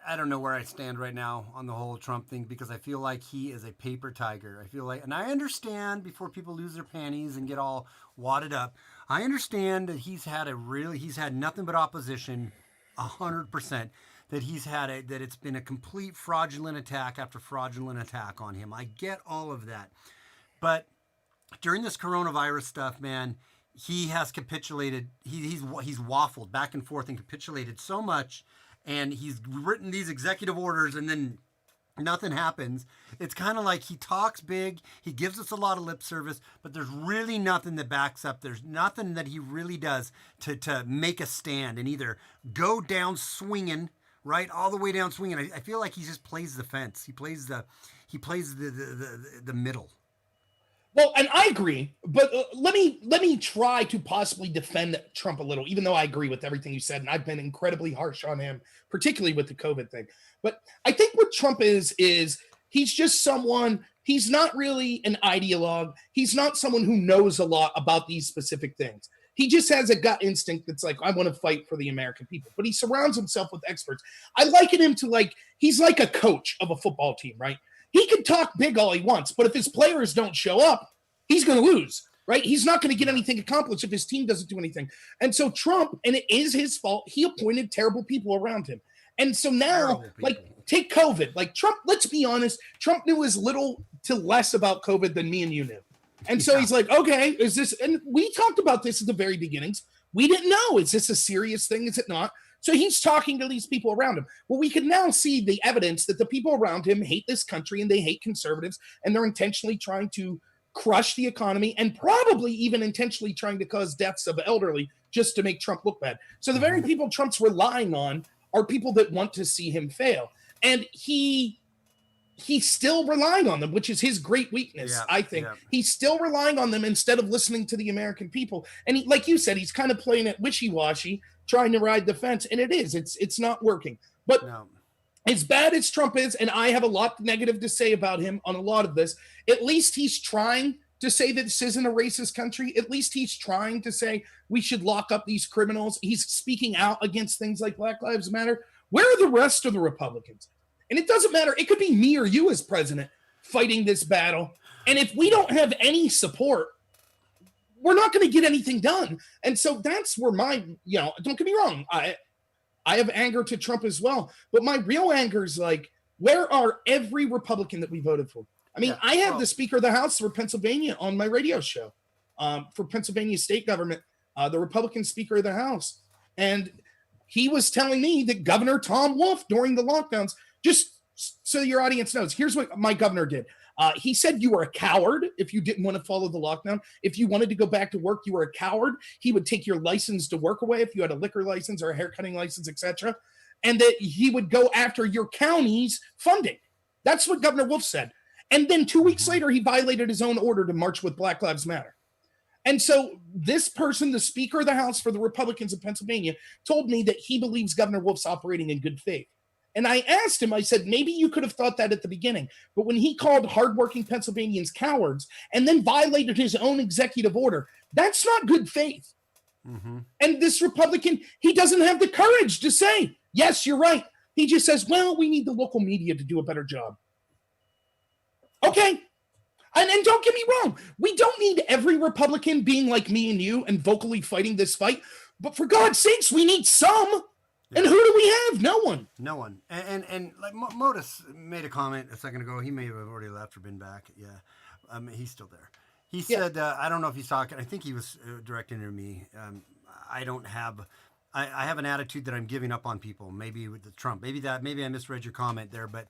I don't know where I stand right now on the whole Trump thing, because I feel like he is a paper tiger. I feel like, and I understand, before people lose their panties and get all wadded up, I understand that he's had nothing but opposition, 100%. That it's been a complete fraudulent attack after fraudulent attack on him. I get all of that. But during this coronavirus stuff, man, he has capitulated. He's waffled back and forth and capitulated so much, and he's written these executive orders, and then nothing happens. It's kind of like he talks big, he gives us a lot of lip service, but there's really nothing that backs up. There's nothing that he really does to make a stand and either go down swinging, right, all the way down swinging. I feel like he just plays the fence. He plays the middle. Well, and I agree, but let me try to possibly defend Trump a little, even though I agree with everything you said, and I've been incredibly harsh on him, particularly with the COVID thing. But I think what Trump is he's just someone, he's not really an ideologue. He's not someone who knows a lot about these specific things. He just has a gut instinct that's like, I want to fight for the American people. But he surrounds himself with experts. I liken him to he's like a coach of a football team, right? He can talk big all he wants, but if his players don't show up, he's going to lose, right? He's not going to get anything accomplished if his team doesn't do anything. And so Trump, and it is his fault, he appointed terrible people around him. And so now, take COVID. Trump, let's be honest, Trump knew as little to less about COVID than me and you knew. And so he's like, okay, is this, and we talked about this at the very beginnings. We didn't know, is this a serious thing? Is it not? So he's talking to these people around him. Well, we can now see the evidence that the people around him hate this country and they hate conservatives, and they're intentionally trying to crush the economy and probably even intentionally trying to cause deaths of elderly just to make Trump look bad. So the very people Trump's relying on are people that want to see him fail. And he's still relying on them, which is his great weakness, I think. He's still relying on them instead of listening to the American people. And he, like you said, he's kind of playing it wishy-washy, trying to ride the fence. And it's not working. But as bad as Trump is, and I have a lot negative to say about him on a lot of this, at least he's trying to say that this isn't a racist country. At least he's trying to say we should lock up these criminals. He's speaking out against things like Black Lives Matter. Where are the rest of the Republicans? And it doesn't matter. It could be me or you as president fighting this battle. And if we don't have any support, we're not going to get anything done. And so that's where don't get me wrong. I have anger to Trump as well. But my real anger is where are every Republican that we voted for? I mean, I have the Speaker of the House for Pennsylvania on my radio show for Pennsylvania state government, the Republican Speaker of the House. And he was telling me that Governor Tom Wolf during the lockdowns, just so your audience knows, here's what my governor did. He said you were a coward if you didn't want to follow the lockdown. If you wanted to go back to work, you were a coward. He would take your license to work away if you had a liquor license or a haircutting license, etc. And that he would go after your county's funding. That's what Governor Wolf said. And then 2 weeks later, he violated his own order to march with Black Lives Matter. And so this person, the Speaker of the House for the Republicans of Pennsylvania, told me that he believes Governor Wolf's operating in good faith. And I asked him, I said, maybe you could have thought that at the beginning. But when he called hardworking Pennsylvanians cowards and then violated his own executive order, that's not good faith. Mm-hmm. And this Republican, he doesn't have the courage to say, yes, you're right. He just says, well, we need the local media to do a better job. Okay. And don't get me wrong. We don't need every Republican being like me and you and vocally fighting this fight. But for God's sakes, we need some. Yeah. And who do we have? No one. No one. And like Modus made a comment a second ago. He may have already left or been back. Yeah. He's still there. He said, I don't know if he's talking. I think he was directing to me. I have an attitude that I'm giving up on people. Maybe with the Trump. Maybe I misread your comment there, but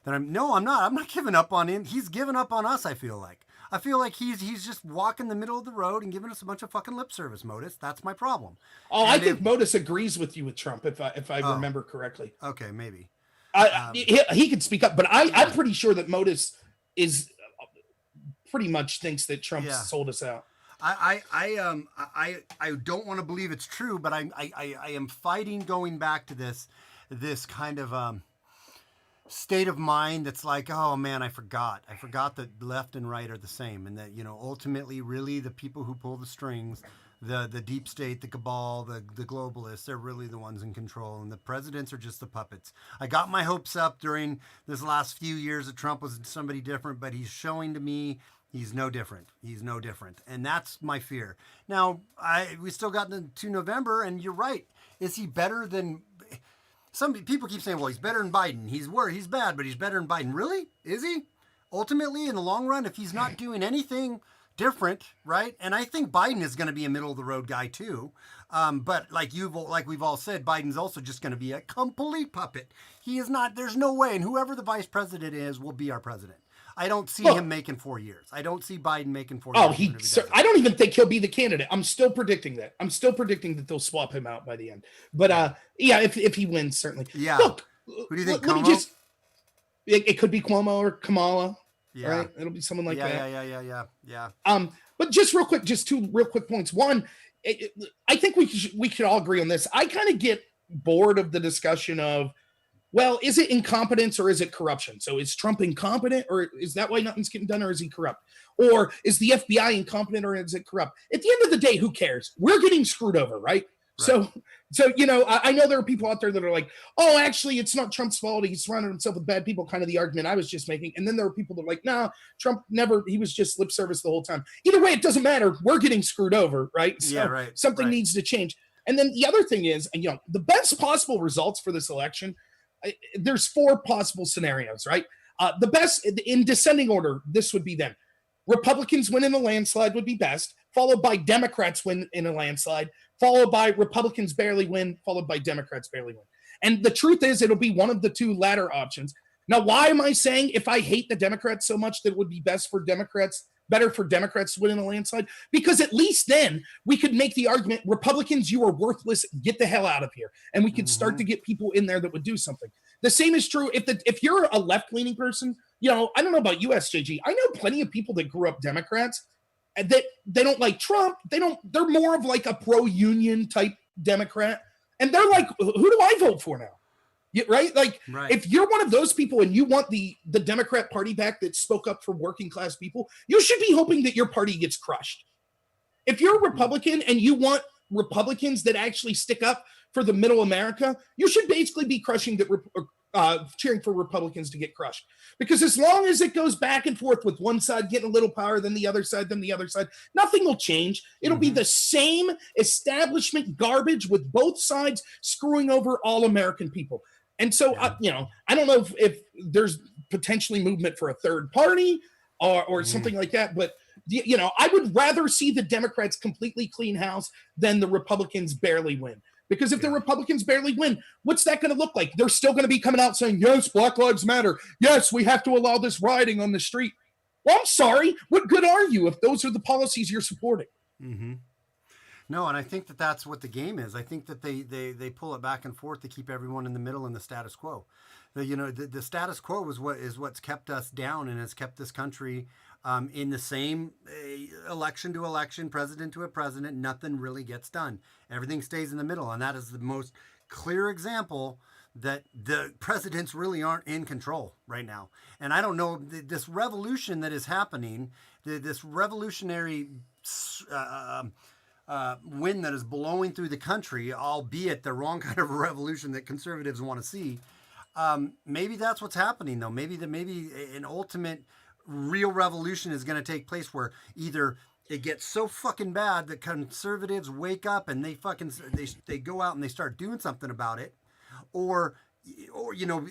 that I'm not. I'm not giving up on him. He's giving up on us. I feel like he's just walking the middle of the road and giving us a bunch of fucking lip service, Modus. That's my problem. Oh, and I think Modus agrees with you with Trump, if I remember correctly. Okay, maybe. He could speak up, but I'm pretty sure that Modus is pretty much thinks that Trump sold us out. I don't want to believe it's true, but I am fighting going back to this kind of state of mind that's like, oh man, I forgot that left and right are the same, and that, you know, ultimately really the people who pull the strings, the deep state, the cabal, the globalists, they're really the ones in control, and the presidents are just the puppets. I got my hopes up during this last few years that Trump was somebody different, but he's showing to me he's no different. He's no different, and that's my fear. Now we still got to November, and you're right. Is he better than? Some people keep saying, well, he's better than Biden. He's bad, but he's better than Biden. Really? Is he? Ultimately, in the long run, if he's not doing anything different, right? And I think Biden is going to be a middle of the road guy too. But like we've all said, Biden's also just going to be a complete puppet. He is not. There's no way. And whoever the vice president is will be our president. I don't see him making 4 years. I don't see Biden making 4 years. I don't even think he'll be the candidate. I'm still predicting that. I'm still predicting that they'll swap him out by the end. But yeah, if he wins, certainly. Yeah. Look, who do you think? Let me just. It could be Cuomo or Kamala. Yeah. Right. It'll be someone like that. Yeah. But just real quick, just 2 real quick points. One, I think we should all agree on this. I kind of get bored of the discussion of, well, is it incompetence or is it corruption? So is Trump incompetent, or is that why nothing's getting done, or is he corrupt? Or is the FBI incompetent, or is it corrupt? At the end of the day, who cares? We're getting screwed over, right? So you know, I know there are people out there that are like, oh, actually, it's not Trump's fault. He's surrounded himself with bad people, kind of the argument I was just making. And then there are people that are like, nah, Trump never, he was just lip service the whole time. Either way, it doesn't matter. We're getting screwed over, right? So something needs to change. And then the other thing is, and you know, the best possible results for this election, there's 4 possible scenarios, right? The best in descending order, this would be them. Republicans win in a landslide would be best, followed by Democrats win in a landslide, followed by Republicans barely win, followed by Democrats barely win. And the truth is, it'll be one of the 2 latter options. Now, why am I saying if I hate the Democrats so much that it would be better for Democrats to win in a landslide? Because at least then we could make the argument, Republicans, you are worthless, get the hell out of here. And we could start to get people in there that would do something. The same is true if you're a left-leaning person. You know, I don't know about you, SJG. I know plenty of people that grew up Democrats that they don't like Trump. They're more of like a pro-union type Democrat. And they're like, who do I vote for now? Right? Like, if you're one of those people and you want the Democrat Party back that spoke up for working class people, you should be hoping that your party gets crushed. If you're a Republican and you want Republicans that actually stick up for the middle America, you should basically be cheering for Republicans to get crushed. Because as long as it goes back and forth with one side getting a little power, then the other side, nothing will change. It'll be the same establishment garbage with both sides screwing over all American people. And so, you know, I don't know if there's potentially movement for a third party or something like that, but you know, I would rather see the Democrats completely clean house than the Republicans barely win. Because if the Republicans barely win, what's that going to look like? They're still going to be coming out saying, yes, Black Lives Matter. Yes, we have to allow this rioting on the street. Well, I'm sorry. What good are you if those are the policies you're supporting? Mm-hmm. No, and I think that that's what the game is. I think that they pull it back and forth to keep everyone in the middle in the status quo. The status quo is what's kept us down and has kept this country in the same election to election, president to a president. Nothing really gets done. Everything stays in the middle, and that is the most clear example that the presidents really aren't in control right now. And I don't know, this revolution that is happening, this revolutionary wind that is blowing through the country, albeit the wrong kind of a revolution that conservatives want to see. Maybe that's what's happening, though. Maybe an ultimate real revolution is going to take place where either it gets so fucking bad that conservatives wake up and they go out and they start doing something about it, or you know,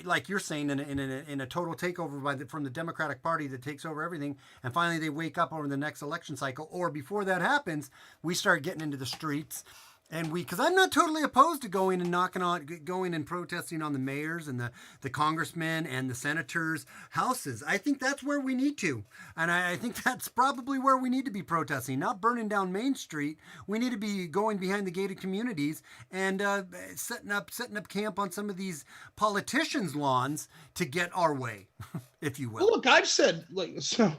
like you're saying, in a total takeover from the Democratic Party that takes over everything, and finally they wake up over the next election cycle, or before that happens, we start getting into the streets. And because I'm not totally opposed to going and protesting on the mayors and the congressmen and the senators' houses. I think that's where we need to. And I think that's probably where we need to be protesting, not burning down Main Street. We need to be going behind the gated communities and setting up camp on some of these politicians' lawns to get our way, if you will. Well, look, I've said, so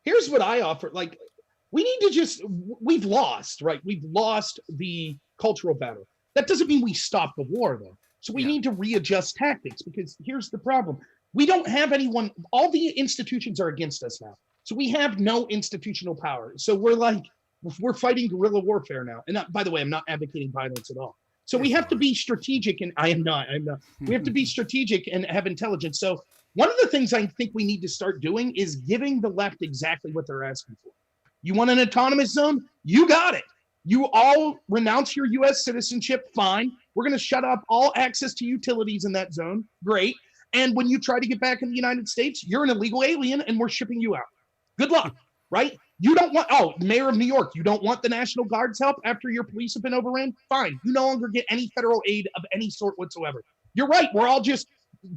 here's what I offer. we need to we've lost, right? We've lost the cultural battle. That doesn't mean we stop the war, though. So we need to readjust tactics, because here's the problem. We don't have anyone, all the institutions are against us now. So we have no institutional power. So we're fighting guerrilla warfare now. And by the way, I'm not advocating violence at all. So we have to be strategic, and I'm not. We have to be strategic and have intelligence. So one of the things I think we need to start doing is giving the left exactly what they're asking for. You want an autonomous zone? You got it. You all renounce your U.S. citizenship, fine. We're going to shut up all access to utilities in that zone, great. And when you try to get back in the United States, you're an illegal alien and we're shipping you out. Good luck, right? You don't want, Mayor of New York, you don't want the National Guard's help after your police have been overrun? Fine, you no longer get any federal aid of any sort whatsoever. You're right, we're all just,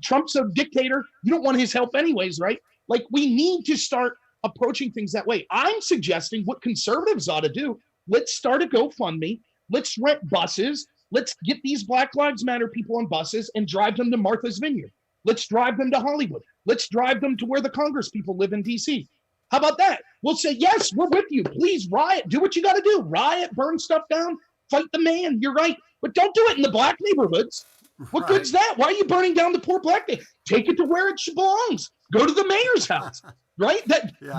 Trump's a dictator. You don't want his help anyways, right? Like, we need to start approaching things that way. I'm suggesting what conservatives ought to do. Let's start a GoFundMe. Let's rent buses. Let's get these Black Lives Matter people on buses and drive them to Martha's Vineyard. Let's drive them to Hollywood. Let's drive them to where the Congress people live in DC. How about that? We'll say, yes, we're with you. Please riot. Do what you got to do. Riot, burn stuff down, fight the man. You're right. But don't do it in the black neighborhoods. What good's that? Why are you burning down the poor black neighborhood? Take it to where it belongs. Go to the mayor's house. Right?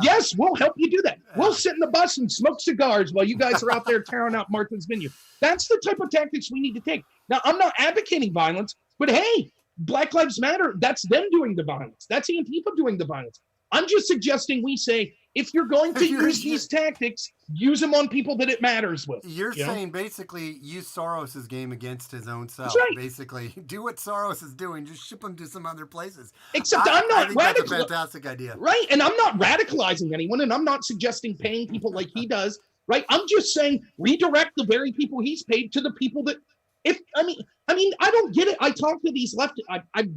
Yes, we'll help you do that. We'll sit in the bus and smoke cigars while you guys are out there tearing out Martha's Vineyard. That's the type of tactics we need to take. Now, I'm not advocating violence, but hey, Black Lives Matter, that's them doing the violence. That's Antifa doing the violence. I'm just suggesting we say, if you're going to use these tactics, use them on people that it matters with. You're saying basically use Soros' game against his own self. That's right. Basically, do what Soros is doing. Just ship them to some other places. Except I'm not radical. That's a fantastic idea. Right, and I'm not radicalizing anyone, and I'm not suggesting paying people like he does. Right, I'm just saying redirect the very people he's paid to the people that. I mean, I don't get it. I talk to these left. I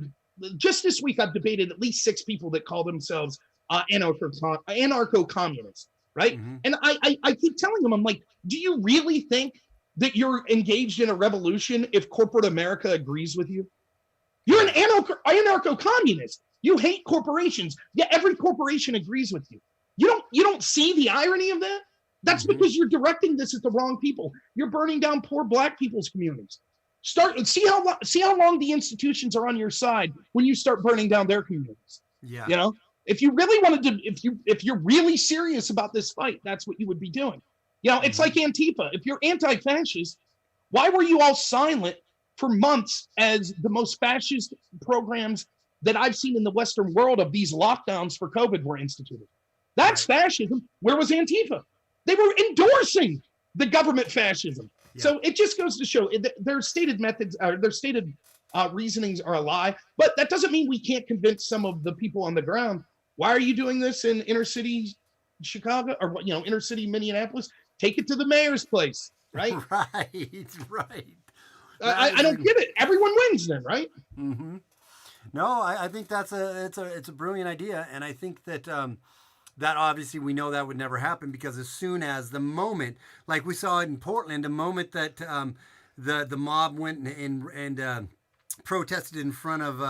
just this week I've debated at least 6 people that call themselves anarcho-communists, right? Mm-hmm. And I keep telling them, I'm like, do you really think that you're engaged in a revolution if corporate America agrees with you? You're an anarcho-communist. You hate corporations. Yeah, every corporation agrees with you. You don't see the irony of that? That's because you're directing this at the wrong people. You're burning down poor black people's communities. See how long the institutions are on your side when you start burning down their communities. Yeah. You know, if you really wanted to, if you're really serious about this fight, that's what you would be doing. You know, it's like Antifa. If you're anti-fascist, why were you all silent for months as the most fascist programs that I've seen in the Western world of these lockdowns for COVID were instituted? That's fascism. Where was Antifa? They were endorsing the government fascism. Yeah. So it just goes to show their stated methods, their stated reasonings are a lie. But that doesn't mean we can't convince some of the people on the ground. Why are you doing this in inner city Chicago or inner city Minneapolis? Take it to the mayor's place, right? Right. I don't get it. Everyone wins then, right? Mm-hmm. No, I think it's a brilliant idea, and I think that. That obviously we know that would never happen, because as soon as the moment, like we saw it in Portland, the moment that the mob went and protested in front of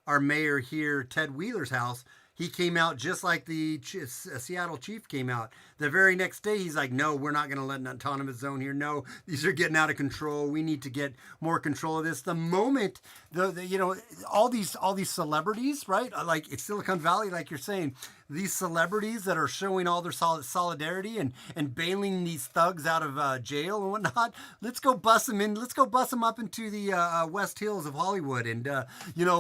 our mayor here, Ted Wheeler's house, he came out just like the Seattle chief came out. The very next day, he's like, no, we're not going to let an autonomous zone here. No, these are getting out of control. We need to get more control of this. The moment, all these celebrities, right? Like it's Silicon Valley, like you're saying, these celebrities that are showing all their solidarity and bailing these thugs out of jail and whatnot. Let's go bust them in. Let's go bust them up into the West Hills of Hollywood and,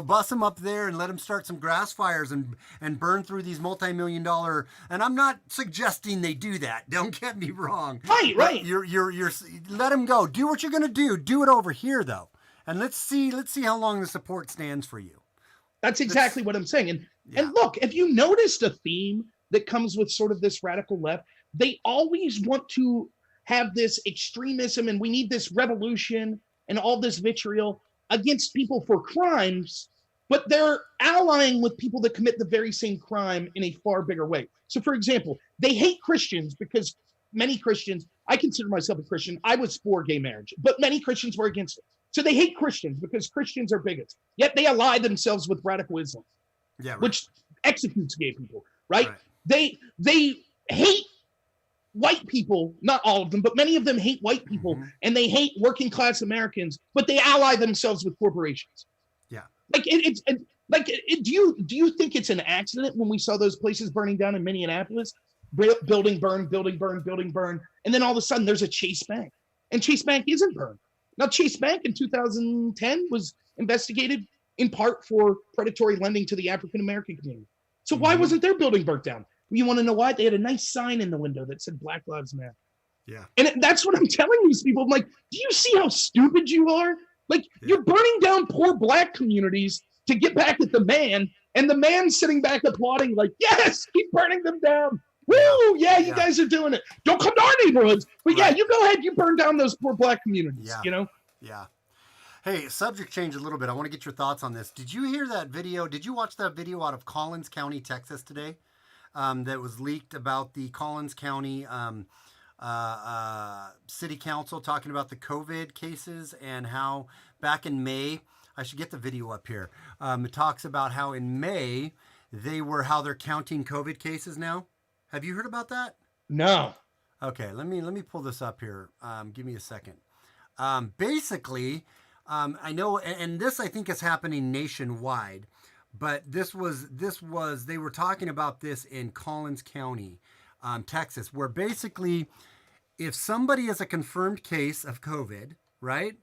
bust them up there and let them start some grass fires and burn through these multi-million-dollar. And I'm not suggesting they do that. Don't get me wrong. Right. You're let them go. Do what you're going to do. Do it over here though. And let's see how long the support stands for you. That's exactly what I'm saying. And look, if you noticed a theme that comes with sort of this radical left, they always want to have this extremism and we need this revolution and all this vitriol against people for crimes, but they're allying with people that commit the very same crime in a far bigger way. So for example, they hate Christians because many Christians, I consider myself a Christian, I was for gay marriage, but many Christians were against it. So they hate Christians because Christians are bigots, yet they ally themselves with radical Islam. Yeah, right. Which executes gay people, right? They hate white people, not all of them, but many of them hate white people, and they hate working class Americans, but they ally themselves with corporations. Yeah. Like do you think it's an accident when we saw those places burning down in Minneapolis? Building burn, and then all of a sudden there's a Chase Bank, and Chase Bank isn't burned. Now, Chase Bank in 2010 was investigated in part for predatory lending to the African American community. So why wasn't their building burnt down? You want to know why? They had a nice sign in the window that said Black Lives Matter. Yeah. And that's what I'm telling these people. I'm like, do you see how stupid you are? Like, you're burning down poor black communities to get back at the man, and the man's sitting back applauding like, yes, keep burning them down. Woo! Yeah, you guys are doing it. Don't come to our neighborhoods. But yeah, you go ahead. You burn down those poor black communities, you know? Yeah. Hey, subject change a little bit. I want to get your thoughts on this. Did you hear that video? Did you watch that video out of Collins County, Texas today that was leaked about the Collins County City Council talking about the COVID cases and how back in May, I should get the video up here. It talks about how in May, how they're counting COVID cases now. Have you heard about that? No. Okay, let me pull this up here. Give me a second. Basically, I know, and this I think is happening nationwide, but they were talking about this in Collins County, Texas, where basically if somebody is a confirmed case of COVID, right,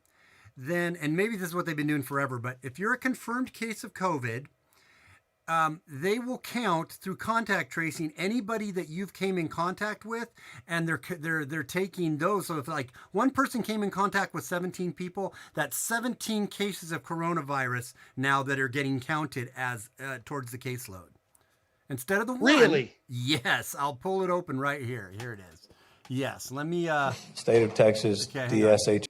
then, and maybe this is what they've been doing forever, but if you're a confirmed case of COVID, they will count through contact tracing anybody that you've came in contact with, and they're taking those. So if like one person came in contact with 17 people, that's 17 cases of coronavirus now that are getting counted as towards the caseload instead of the one. Really? Yes, I'll pull it open right here. Here it is. Yes, let me. State of Texas, DSH.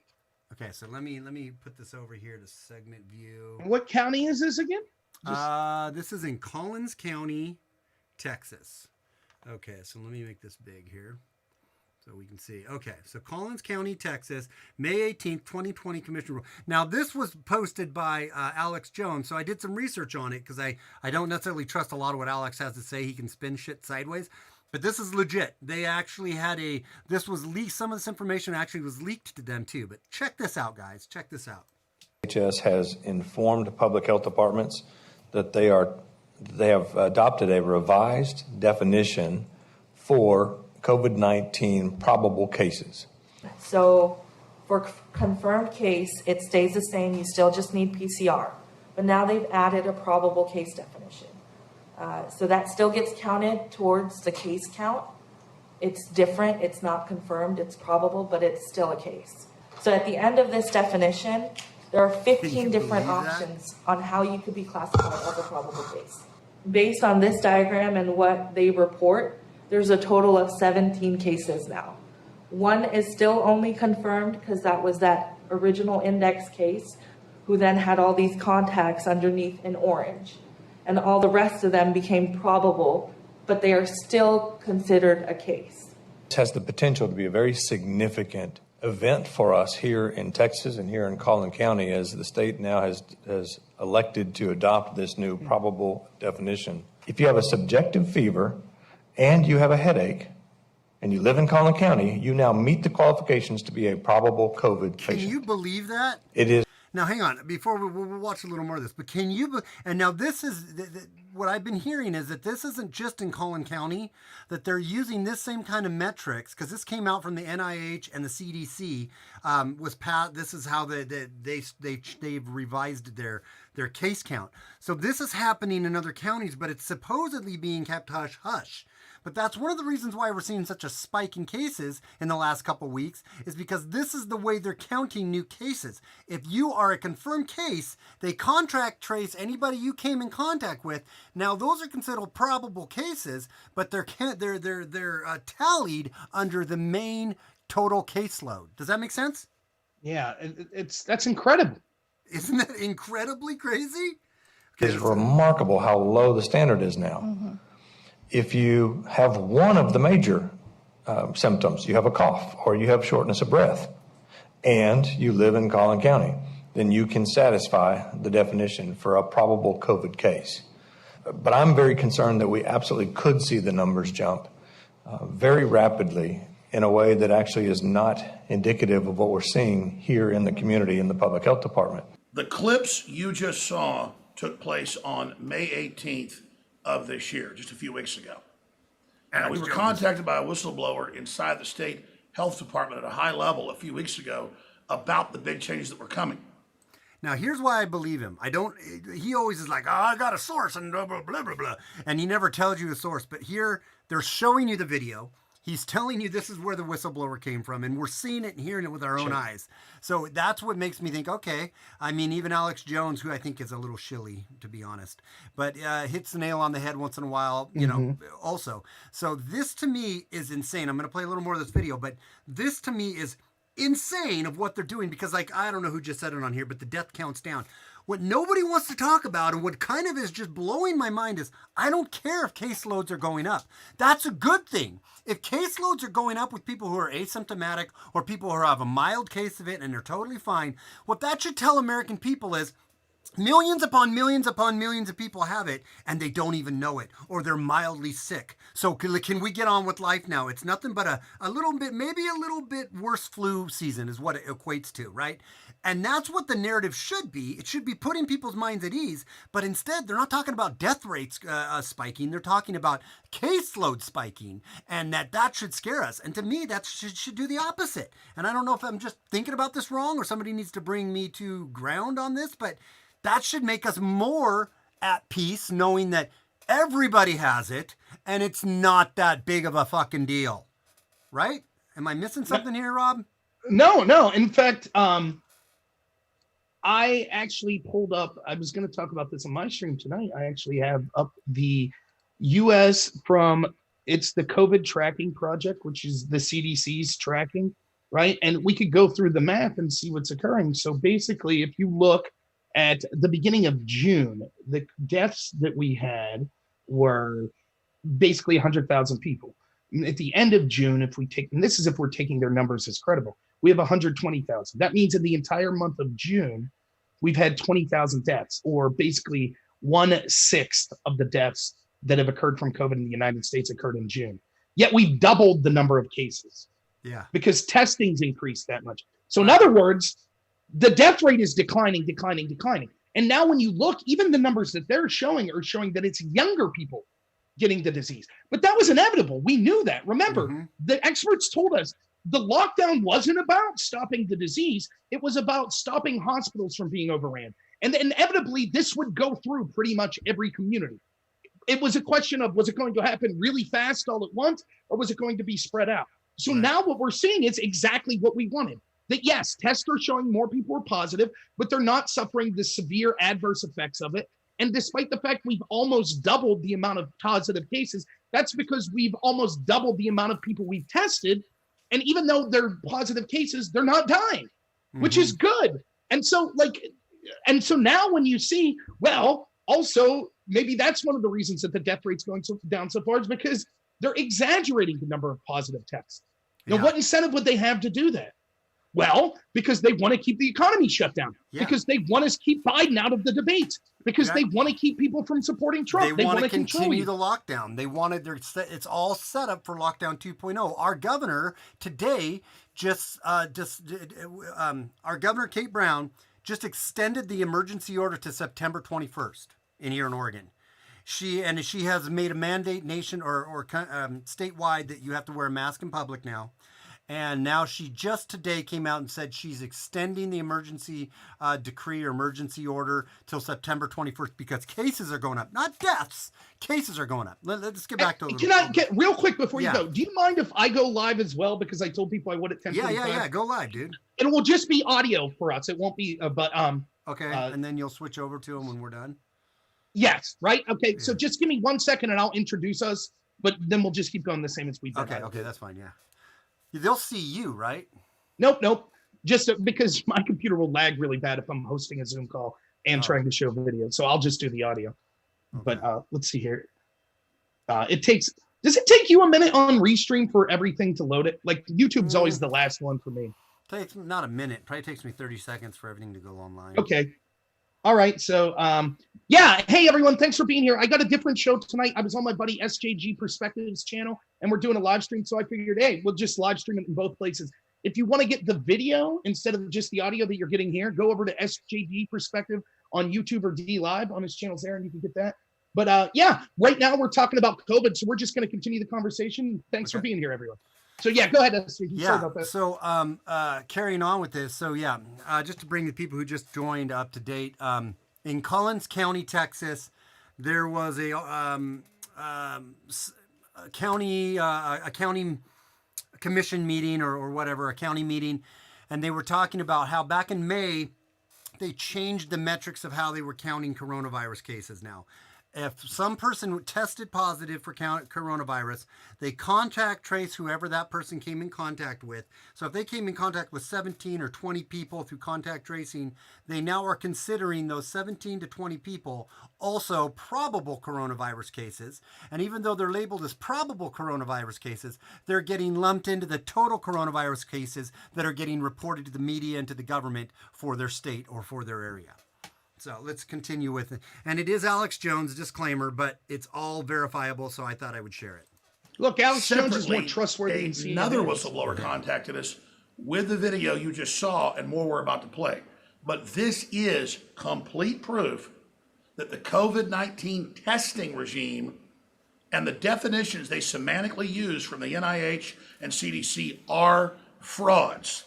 Okay, so let me put this over here to segment view. What county is this again? This is in Collins County, Texas. Okay, so let me make this big here so we can see. Okay, so Collins County, Texas, May 18th, 2020 Commission Rule. Now, this was posted by Alex Jones, so I did some research on it because I don't necessarily trust a lot of what Alex has to say. He can spin shit sideways. But this is legit. They actually had this was leaked. Some of this information actually was leaked to them too. But check this out, guys. Check this out. DHS has informed public health departments that they have adopted a revised definition for COVID-19 probable cases. So for confirmed case, it stays the same. You still just need PCR. But now they've added a probable case definition. So that still gets counted towards the case count. It's different. It's not confirmed. It's probable, but it's still a case. So at the end of this definition, there are 15 different options on how you could be classified as a probable case. Based on this diagram and what they report, there's a total of 17 cases now. One is still only confirmed because that was that original index case who then had all these contacts underneath in orange. And all the rest of them became probable, but they are still considered a case. This has the potential to be a very significant event for us here in Texas and here in Collin County, as the state now has elected to adopt this new probable definition. If you have a subjective fever and you have a headache and you live in Collin County, you now meet the qualifications to be a probable COVID patient. Can you believe that? It is. Now, hang on. Before we'll watch a little more of this, but can you? And now this is what I've been hearing is that this isn't just in Collin County, that they're using this same kind of metrics because this came out from the NIH and the CDC. This is how they've revised their case count. So this is happening in other counties, but it's supposedly being kept hush hush. But that's one of the reasons why we're seeing such a spike in cases in the last couple of weeks, is because this is the way they're counting new cases. If you are a confirmed case, they contact trace anybody you came in contact with. Now those are considered probable cases, but they're tallied under the main total caseload. Does that make sense? Yeah, that's incredible. Isn't that incredibly crazy? It's remarkable how low the standard is now. Mm-hmm. If you have one of the major symptoms, you have a cough or you have shortness of breath, and you live in Collin County, then you can satisfy the definition for a probable COVID case. But I'm very concerned that we absolutely could see the numbers jump very rapidly in a way that actually is not indicative of what we're seeing here in the community in the public health department. The clips you just saw took place on May 18th of this year, just a few weeks ago. And we were contacted by a whistleblower inside the state health department at a high level a few weeks ago about the big changes that were coming. Now, here's why I believe him. He always is like, oh, I got a source and blah, blah, blah, blah, blah. And he never tells you the source. But here, they're showing you the video. He's telling you this is where the whistleblower came from. And we're seeing it and hearing it with our own eyes. So that's what makes me think, okay. I mean, even Alex Jones, who I think is a little shilly, to be honest, but hits the nail on the head once in a while, you know, also. So this to me is insane. I'm going to play a little more of this video, but this to me is insane of what they're doing, because like, I don't know who just said it on here, but the death counts down. What nobody wants to talk about, and what kind of is just blowing my mind, is I don't care if caseloads are going up. That's a good thing. If caseloads are going up with people who are asymptomatic or people who have a mild case of it and they're totally fine, what that should tell American people is millions upon millions upon millions of people have it and they don't even know it, or they're mildly sick. So can we get on with life now? It's nothing but a little bit, maybe a little bit worse flu season is what it equates to, right? And that's what the narrative should be. It should be putting people's minds at ease. But instead, they're not talking about death rates spiking. They're talking about caseload spiking, and that should scare us. And to me, that should do the opposite. And I don't know if I'm just thinking about this wrong or somebody needs to bring me to ground on this, but that should make us more at peace knowing that everybody has it and it's not that big of a fucking deal. Right? Am I missing something here, Rob? No. In fact, I actually pulled up, I was going to talk about this on my stream tonight. I actually have up the US it's the COVID tracking project, which is the CDC's tracking, right? And we could go through the math and see what's occurring. So basically, if you look at the beginning of June, the deaths that we had were basically 100,000 people. At the end of June, if we take, and this is if we're taking their numbers as credible, we have 120,000. That means in the entire month of June, we've had 20,000 deaths, or basically 1/6 of the deaths that have occurred from COVID in the United States occurred in June. Yet we've doubled the number of cases. Yeah. Because testing's increased that much. So in other words, the death rate is declining. And now when you look, even the numbers that they're showing are showing that it's younger people getting the disease. But that was inevitable. We knew that. Remember, the experts told us the lockdown wasn't about stopping the disease. It was about stopping hospitals from being overran. And inevitably, this would go through pretty much every community. It was a question of, was it going to happen really fast all at once, or was it going to be spread out? So now what we're seeing is exactly what we wanted. That yes, tests are showing more people are positive, but they're not suffering the severe adverse effects of it. And despite the fact we've almost doubled the amount of positive cases, that's because we've almost doubled the amount of people we've tested. And even though they're positive cases, they're not dying, which is good. And so now when you see, well, also maybe that's one of the reasons that the death rate's going down so far, is because they're exaggerating the number of positive tests. Now, what incentive would they have to do that? Well, because they want to keep the economy shut down, because they want to keep Biden out of the debates, because they want to keep people from supporting Trump. They want to continue the lockdown. They wanted it's all set up for lockdown 2.0. Our governor today our governor Kate Brown just extended the emergency order to September 21st here in Oregon. She has made a mandate nation or statewide that you have to wear a mask in public now. And now she just today came out and said she's extending the emergency decree or emergency order till September 21st because cases are going up, not deaths. Cases are going up. Let's get back to it. Can I get real quick before you go? Do you mind if I go live as well? Because I told people I would at 10:45. Yeah. Go live, dude. It will just be audio for us. It won't be, Okay, and then you'll switch over to them when we're done. Yes, right. Okay, so just give me 1 second and I'll introduce us, but then we'll just keep going the same as we did. Okay, that's fine. Yeah. They'll see you, right? Nope. Just because my computer will lag really bad if I'm hosting a Zoom call and trying to show video. So I'll just do the audio. Okay. But let's see here. Does it take you a minute on Restream for everything to load it? Like YouTube's always the last one for me. Takes not a minute. Probably takes me 30 seconds for everything to go online. Okay. All right. So, yeah. Hey, everyone. Thanks for being here. I got a different show tonight. I was on my buddy SJG Perspectives channel, and we're doing a live stream. So I figured, hey, we'll just live stream it in both places. If you want to get the video instead of just the audio that you're getting here, go over to SJG Perspective on YouTube or D Live on his channels there, and you can get that. But yeah, right now we're talking about COVID, so we're just going to continue the conversation. Thanks for being here, everyone. So yeah, go ahead, SJG. Yeah. Sorry about that. So carrying on with this. So yeah, just to bring the people who just joined up to date. In Collins County, Texas, there was a county commission meeting or whatever, a county meeting, and they were talking about how back in May they changed the metrics of how they were counting coronavirus cases now. If some person tested positive for coronavirus, they contact trace whoever that person came in contact with. So if they came in contact with 17 or 20 people through contact tracing, they now are considering those 17 to 20 people also probable coronavirus cases. And even though they're labeled as probable coronavirus cases, they're getting lumped into the total coronavirus cases that are getting reported to the media and to the government for their state or for their area. So let's continue with it. And it is Alex Jones, disclaimer, but it's all verifiable, so I thought I would share it. Look, Alex Jones is more Separately, trustworthy than another whistleblower contacted us with the video you just saw and more we're about to play. But this is complete proof that the COVID-19 testing regime and the definitions they semantically use from the NIH and CDC are frauds.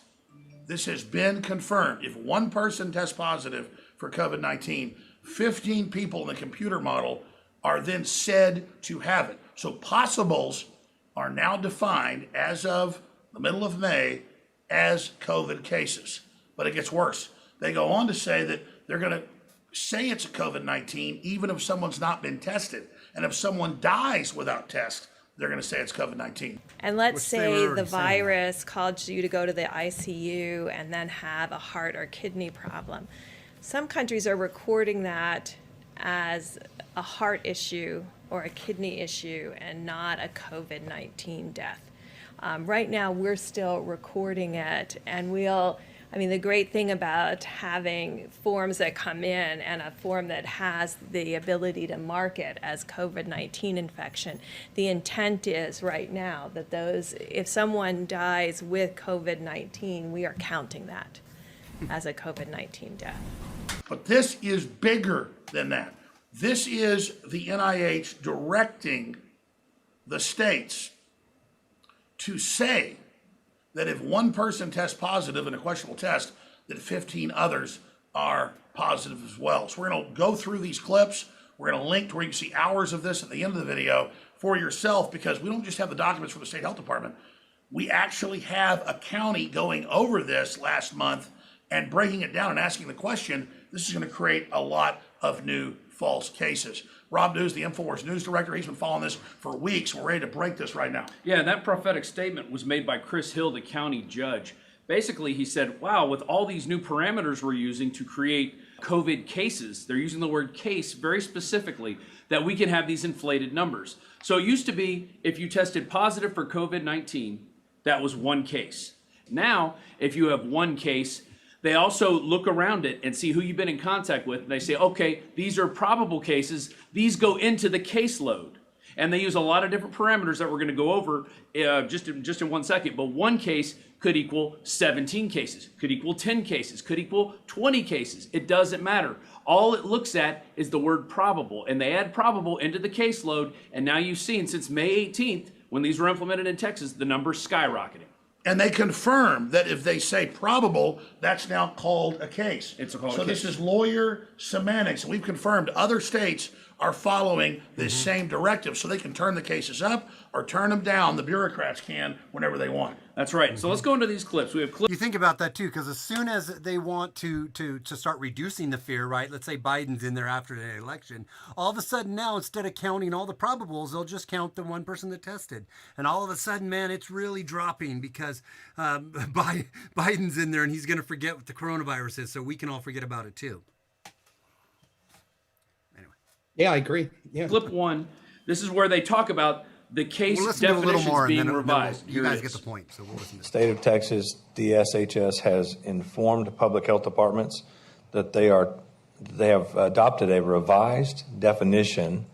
This has been confirmed. If one person tests positive for COVID-19, 15 people in the computer model are then said to have it. So possibles are now defined as of the middle of May as COVID cases. But it gets worse. They go on to say that they're going to say it's a COVID-19 even if someone's not been tested. And if someone dies without test, they're going to say it's COVID-19. And let's Which they say were the already saying. virus caused you to go to the ICU and then have a heart or kidney problem. Some countries are recording that as a heart issue or a kidney issue and not a COVID-19 death. Right now, we're still recording it, and the great thing about having forms that come in and a form that has the ability to mark it as COVID-19 infection, the intent is right now that if someone dies with COVID-19, we are counting that as a COVID-19 death. But this is bigger than that. This is the NIH directing the states to say that if one person tests positive in a questionable test, that 15 others are positive as well. So we're going to go through these clips. We're going to link to where you can see hours of this at the end of the video for yourself, because we don't just have the documents from the state health department. We actually have a county going over this last month and breaking it down and asking the question. This is going to create a lot of new false cases. Rob News, the InfoWars News Director, he's been following this for weeks. We're ready to break this right now. Yeah, and that prophetic statement was made by Chris Hill, the county judge. Basically, he said, wow, with all these new parameters we're using to create COVID cases, they're using the word case very specifically, that we can have these inflated numbers. So it used to be if you tested positive for COVID-19, that was one case. Now, if you have one case, they also look around it and see who you've been in contact with. And they say, okay, these are probable cases. These go into the caseload. And they use a lot of different parameters that we're going to go over just in 1 second. But one case could equal 17 cases, could equal 10 cases, could equal 20 cases. It doesn't matter. All it looks at is the word probable. And they add probable into the caseload. And now you've seen since May 18th, when these were implemented in Texas, the numbers skyrocketing. And they confirm that if they say probable, that's now called a case. It's called a so case. This is lawyer semantics. We've confirmed other states are following this same directive, so they can turn the cases up or turn them down. The bureaucrats can whenever they want. That's right. So let's go into these clips. We have clips. You think about that too, because as soon as they want to start reducing the fear, right? Let's say Biden's in there after the election. All of a sudden now, instead of counting all the probables, they'll just count the one person that tested. And all of a sudden, man, it's really dropping because Biden's in there and he's going to forget what the coronavirus is. So we can all forget about it too. Anyway. Yeah, I agree. Yeah. Clip one. This is where they talk about the case We'll listen to a little definitions more and being then revised. you Here it guys is. get the point. So we'll listen to The this. state of Texas, DSHS, has informed public health departments that they are they have adopted a revised definition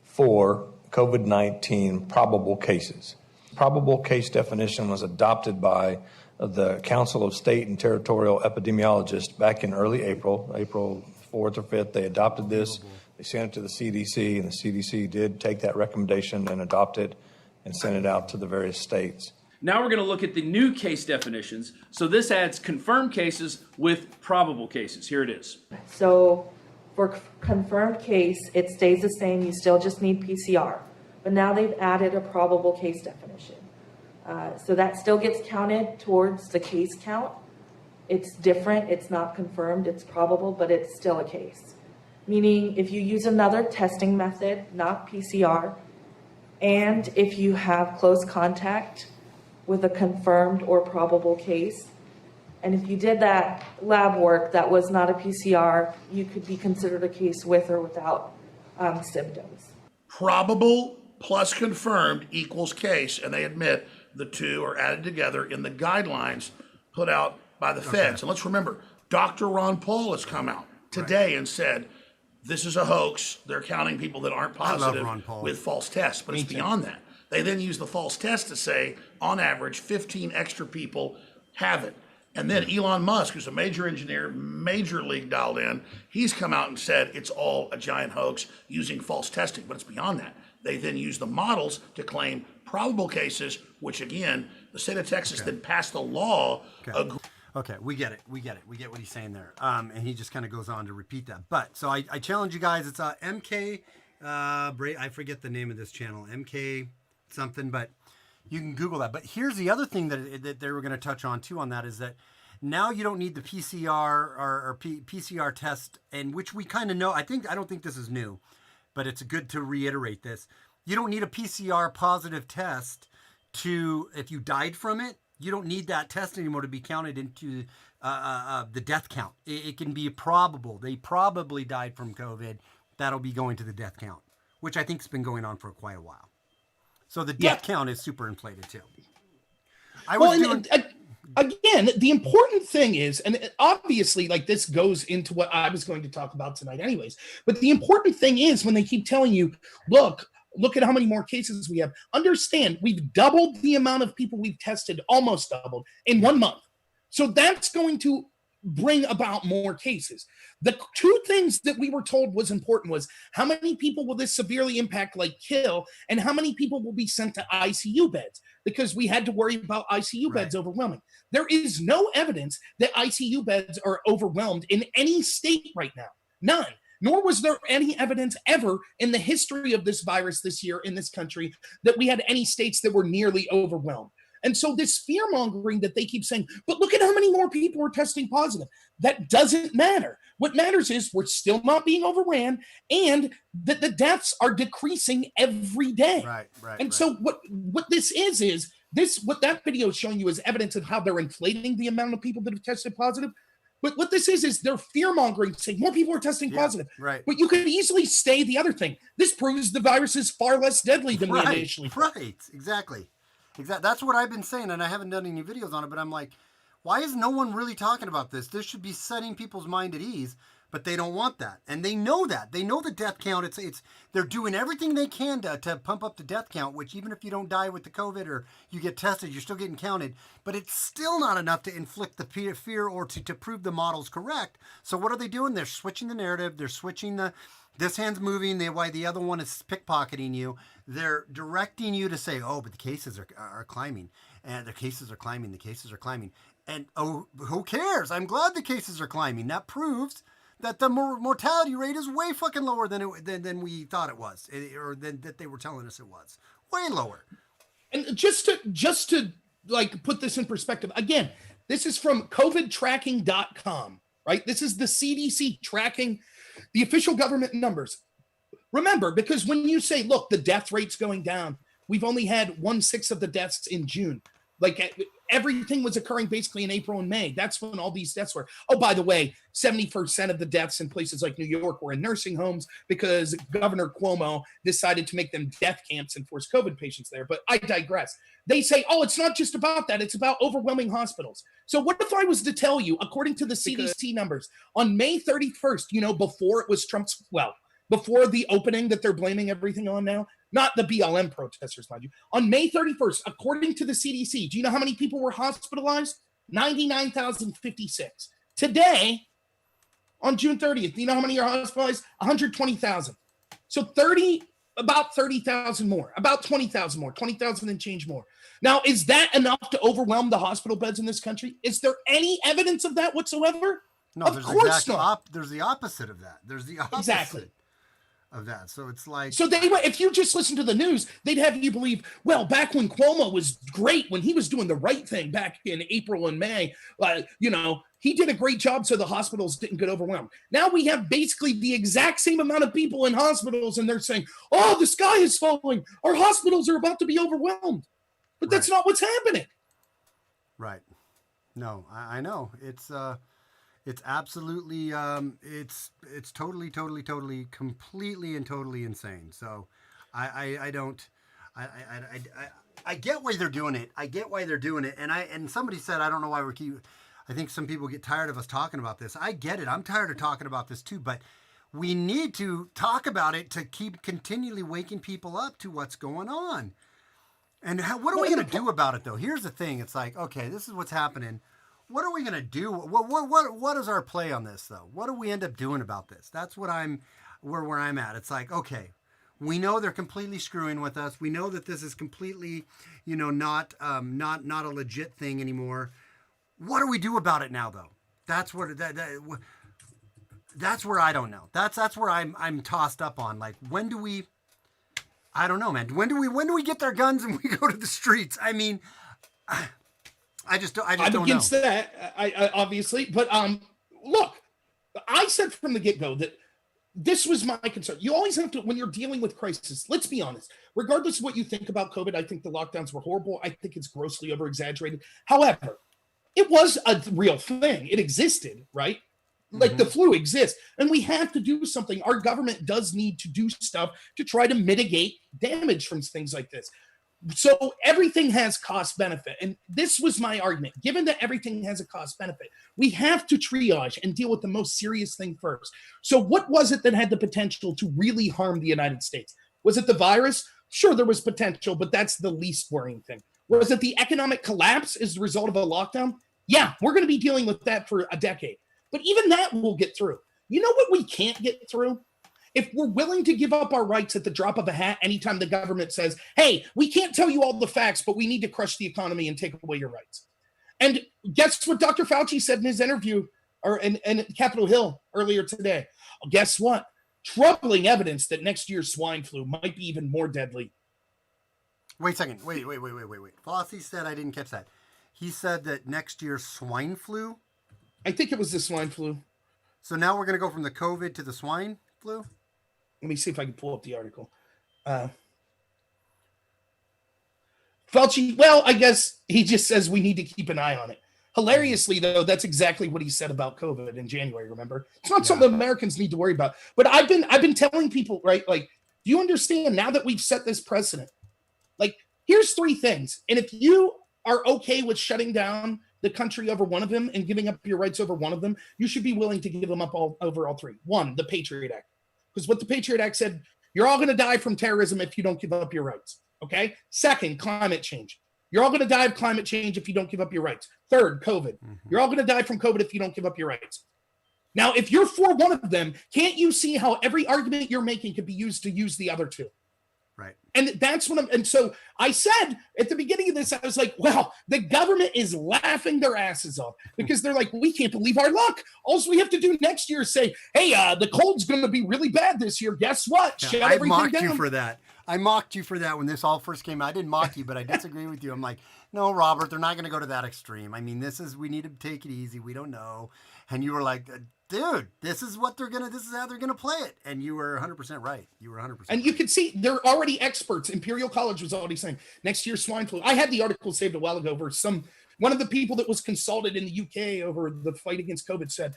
for COVID-19 probable cases. Probable case definition was adopted by the Council of State and Territorial Epidemiologists back in early April 4th or 5th. They adopted this. They sent it to the CDC, and the CDC did take that recommendation and adopt it and send it out to the various states. Now we're going to look at the new case definitions. So this adds confirmed cases with probable cases. Here it is. So for confirmed case, it stays the same. You still just need PCR. But now they've added a probable case definition. So that still gets counted towards the case count. It's different. It's not confirmed. It's probable, but it's still a case. Meaning if you use another testing method, not PCR, and if you have close contact with a confirmed or probable case, and if you did that lab work that was not a PCR, you could be considered a case with or without symptoms. Probable plus confirmed equals case, and they admit the two are added together in the guidelines put out by the feds. And let's remember, Dr. Ron Paul has come out today and said, this is a hoax. They're counting people that aren't positive with false tests, but it's beyond that. They then use the false test to say, on average, 15 extra people have it. And then Elon Musk, who's a major engineer, major league dialed in, he's come out and said it's all a giant hoax using false testing, but it's beyond that. They then use the models to claim probable cases, which again, the state of Texas then passed the law. Okay, we get it. We get what he's saying there. And he just kind of goes on to repeat that. But so I challenge you guys. It's MK. I forget the name of this channel. MK something, but you can Google that. But here's the other thing that they were going to touch on too on that is that now you don't need the PCR or PCR test, and which we kind of know. I don't think this is new, but it's good to reiterate this. You don't need a PCR positive test if you died from it. You don't need that test anymore to be counted into the death count. It can be probable. They probably died from COVID. That'll be going to the death count, which I think has been going on for quite a while. So the death count is super inflated too. Again, the important thing is, and obviously like this goes into what I was going to talk about tonight anyways, but the important thing is when they keep telling you, look at how many more cases we have. Understand, we've doubled the amount of people we've tested, almost doubled, in 1 month. So that's going to bring about more cases. The two things that we were told was important was how many people will this severely impact, like kill, and how many people will be sent to ICU beds, because we had to worry about ICU beds overwhelming. There is no evidence that ICU beds are overwhelmed in any state right now. None. Nor was there any evidence ever in the history of this virus this year in this country that we had any states that were nearly overwhelmed. And so this fear-mongering that they keep saying, but look at how many more people are testing positive. That doesn't matter. What matters is we're still not being overran and that the deaths are decreasing every day. And so what this is this, what that video is showing you is evidence of how they're inflating the amount of people that have tested positive. But what this is they're fear-mongering, saying more people are testing positive. But you could easily say the other thing. This proves the virus is far less deadly than we initially thought. Exactly. That's what I've been saying, and I haven't done any videos on it, but I'm like, why is no one really talking about this? This should be setting people's mind at ease, but they don't want that. And they know that. They know the death count. They're doing everything they can to pump up the death count, which even if you don't die with the COVID or you get tested, you're still getting counted. But it's still not enough to inflict the fear or to prove the model's correct. So what are they doing? They're switching the narrative. They're switching this hand's moving, while the other one is pickpocketing you. They're directing you to say, oh, but the cases are climbing. And the cases are climbing. The cases are climbing. And, oh, who cares? I'm glad the cases are climbing. That proves that the mortality rate is way fucking lower than we thought it was, or than that they were telling us it was. Way lower. And just to like put this in perspective, again, this is from covidtracking.com, right? This is the CDC tracking the official government numbers. Remember, because when you say, look, the death rate's going down, we've only had 1/6 of the deaths in June. Like everything was occurring basically in April and May. That's when all these deaths were. Oh, by the way, 70% of the deaths in places like New York were in nursing homes because Governor Cuomo decided to make them death camps and force COVID patients there. But I digress. They say, oh, it's not just about that. It's about overwhelming hospitals. So what if I was to tell you, according to the CDC numbers, on May 31st, before it was Trump's, before the opening that they're blaming everything on now, not the BLM protesters, mind you. On May 31st, according to the CDC, do you know how many people were hospitalized? 99,056. Today, on June 30th, do you know how many are hospitalized? 120,000. So about 30,000 more, about 20,000 more, 20,000 and change more. Now, is that enough to overwhelm the hospital beds in this country? Is there any evidence of that whatsoever? No, of course not. There's the opposite of that. There's the opposite. Exactly. Of that. So it's like, so if you just listen to the news, they'd have you believe, well, back when Cuomo was great, when he was doing the right thing back in April and May, he did a great job so the hospitals didn't get overwhelmed. Now we have basically the exact same amount of people in hospitals and they're saying, oh, the sky is falling. Our hospitals are about to be overwhelmed. But that's not what's happening. Right. No, I know. It's absolutely, it's totally, completely and totally insane. So I get why they're doing it. I get why they're doing it. And somebody said, I don't know why I think some people get tired of us talking about this. I get it. I'm tired of talking about this too, but we need to talk about it to keep continually waking people up to what's going on. And what are we going to do about it though? Here's the thing. It's like, okay, this is what's happening. What are we going to do? What is our play on this though? What do we end up doing about this? That's what where I'm at. It's like, okay, we know they're completely screwing with us. We know that this is completely, not a legit thing anymore. What do we do about it now though? That's what that's where I don't know. That's where I'm tossed up on. Like, when do we? I don't know, man. When do we get their guns and we go to the streets? I mean. I'm against that, I obviously, but look, I said from the get-go that this was my concern. You always have to, when you're dealing with crisis, let's be honest, regardless of what you think about COVID, I think the lockdowns were horrible. I think it's grossly over-exaggerated. However, it was a real thing. It existed, right? Like the flu exists, and we have to do something. Our government does need to do stuff to try to mitigate damage from things like this. So everything has cost benefit. And this was my argument. Given that everything has a cost benefit, we have to triage and deal with the most serious thing first. So what was it that had the potential to really harm the United States? Was it the virus? Sure, there was potential, but that's the least worrying thing. Was it the economic collapse as a result of a lockdown? Yeah, we're going to be dealing with that for a decade. But even that we'll get through. You know what we can't get through? If we're willing to give up our rights at the drop of a hat anytime the government says, hey, we can't tell you all the facts, but we need to crush the economy and take away your rights. And guess what Dr. Fauci said in his interview in Capitol Hill earlier today? Guess what? Troubling evidence that next year's swine flu might be even more deadly. Wait a second. Wait. Fauci said, I didn't catch that. He said that next year's swine flu? I think it was the swine flu. So now we're going to go from the COVID to the swine flu? Let me see if I can pull up the article. Fauci, well, I guess he just says we need to keep an eye on it. Hilariously, though, that's exactly what he said about COVID in January, remember? It's not something Americans need to worry about. But I've been telling people, right, like, do you understand now that we've set this precedent? Like, here's three things. And if you are okay with shutting down the country over one of them and giving up your rights over one of them, you should be willing to give them up over all three. One, the Patriot Act. Because what the Patriot Act said, you're all going to die from terrorism if you don't give up your rights. Okay? Second, climate change. You're all going to die of climate change if you don't give up your rights. Third, COVID. You're all going to die from COVID if you don't give up your rights. Now, if you're for one of them, can't you see how every argument you're making could be used to use the other two? Right. And that's what and so I said at the beginning of this, I was like, well, the government is laughing their asses off because they're like, we can't believe our luck. All we have to do next year is say, hey, the cold's going to be really bad this year. Guess what? Yeah, I mocked you for that. I mocked you for that when this all first came out. I didn't mock you, but I disagree with you. I'm like, no, Robert, they're not going to go to that extreme. I mean, we need to take it easy. We don't know. And you were like, dude, this is how they're going to play it. And you were 100% right. You were 100% And you can see they're already experts. Imperial College was already saying next year's swine flu. I had the article saved a while ago where some One of the people that was consulted in the UK over the fight against COVID said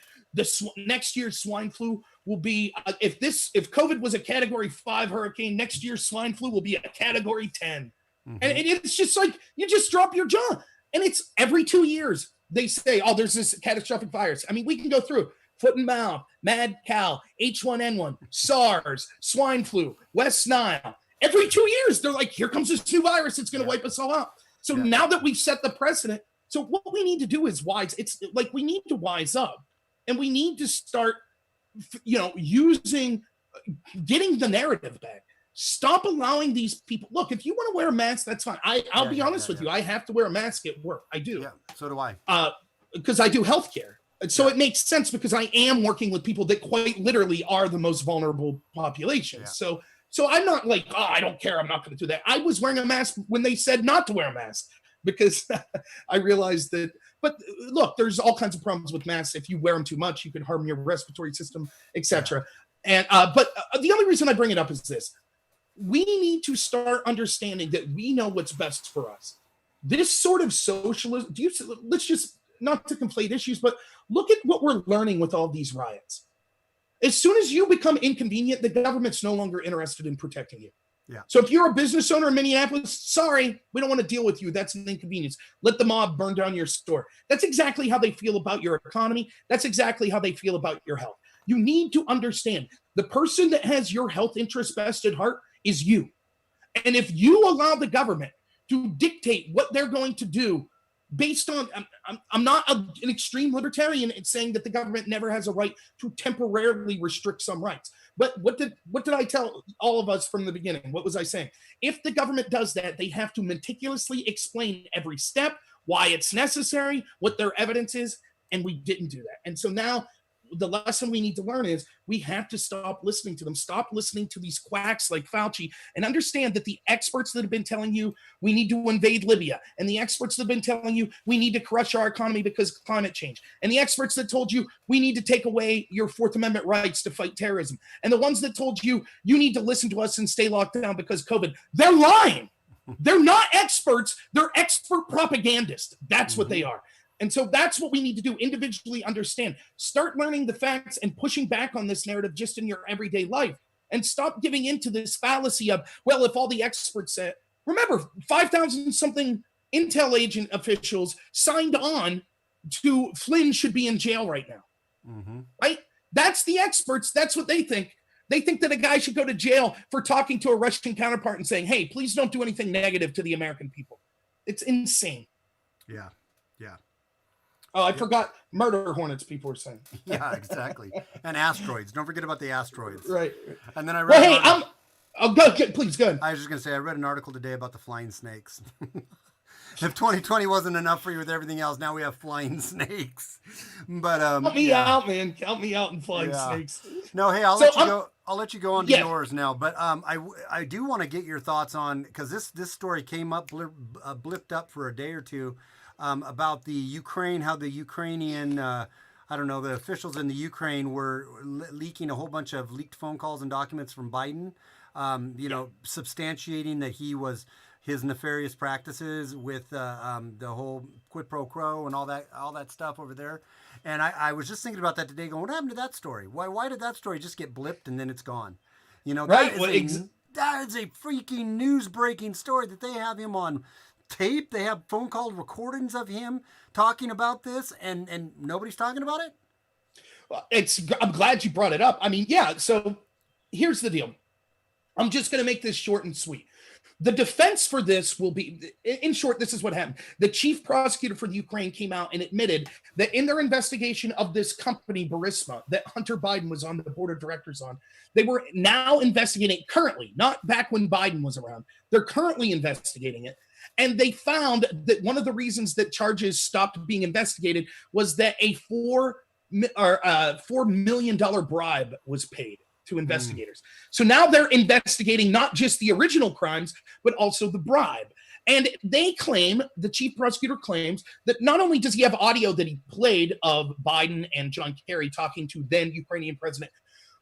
next year's swine flu will be if COVID was a Category 5 hurricane, next year's swine flu will be a Category 10. And it's just like you just drop your jaw. And it's every 2 years they say, oh, there's this catastrophic virus. I mean, we can go through foot and mouth, mad cow, H1N1, SARS, swine flu, West Nile. Every 2 years, they're like, here comes this new virus. It's going to wipe us all out. So now that we've set the precedent, so what we need to do is we need to wise up, and we need to start, getting the narrative back. Stop allowing these people. Look, if you want to wear a mask, that's fine. I'll be honest with you. I have to wear a mask at work. I do. Yeah, so do I. Because I do healthcare. And so it makes sense because I am working with people that quite literally are the most vulnerable population. Yeah. So I'm not like, oh, I don't care. I'm not going to do that. I was wearing a mask when they said not to wear a mask because I realized that. But look, there's all kinds of problems with masks. If you wear them too much, you can harm your respiratory system, etc. And but the only reason I bring it up is this. We need to start understanding that we know what's best for us. This sort of socialism, let's just, not to conflate issues, but look at what we're learning with all these riots. As soon as you become inconvenient, the government's no longer interested in protecting you. Yeah. So if you're a business owner in Minneapolis, sorry, we don't want to deal with you. That's an inconvenience. Let the mob burn down your store. That's exactly how they feel about your economy. That's exactly how they feel about your health. You need to understand the person that has your health interests best at heart is you. And if you allow the government to dictate what they're going to do based on, I'm not an extreme libertarian in saying that the government never has a right to temporarily restrict some rights. But what did I tell all of us from the beginning? What was I saying? If the government does that, they have to meticulously explain every step, why it's necessary, what their evidence is, and we didn't do that. And so now the lesson we need to learn is we have to stop listening to them, stop listening to these quacks like Fauci, and understand that the experts that have been telling you we need to invade Libya, and the experts that have been telling you we need to crush our economy because of climate change, and the experts that told you we need to take away your Fourth Amendment rights to fight terrorism, and the ones that told you you need to listen to us and stay locked down because COVID, they're lying. They're not experts. They're expert propagandists. That's what they are. And so that's what we need to do, individually understand. Start learning the facts and pushing back on this narrative just in your everyday life. And stop giving into this fallacy of, well, if all the experts said, remember, 5,000 something intel agent officials signed on to Flynn should be in jail right now. Right? That's the experts. That's what they think. They think that a guy should go to jail for talking to a Russian counterpart and saying, hey, please don't do anything negative to the American people. It's insane. Yeah. Oh, I forgot murder hornets, people were saying. Yeah, exactly. And asteroids. Don't forget about the asteroids. Right. And then I read... Well, hey, please, go ahead. I was just going to say, I read an article today about the flying snakes. If 2020 wasn't enough for you with everything else, now we have flying snakes. But help me out, man. Help me out in flying snakes. No, hey, I'll let you go on to yours now. But I do want to get your thoughts on, because this story came up, blipped up for a day or two, about the Ukraine, how the Ukrainian, the officials in the Ukraine were leaking a whole bunch of leaked phone calls and documents from Biden, substantiating that his nefarious practices with the whole quid pro quo and all that stuff over there. And I was just thinking about that today, going, what happened to that story? Why did that story just get blipped and then it's gone? That is a freaking news breaking story that they have him on tape. They have phone call recordings of him talking about this, and nobody's talking about it. Well, I'm glad you brought it up. I mean, yeah. So here's the deal. I'm just going to make this short and sweet. The defense for this will be, in short, this is what happened. The chief prosecutor for the Ukraine came out and admitted that in their investigation of this company, Burisma, that Hunter Biden was on the board of directors on, they were now investigating currently, not back when Biden was around. They're currently investigating it. And they found that one of the reasons that charges stopped being investigated was that a $4 million bribe was paid to investigators. So now they're investigating not just the original crimes, but also the bribe. And they claim, the chief prosecutor claims, that not only does he have audio that he played of Biden and John Kerry talking to then Ukrainian President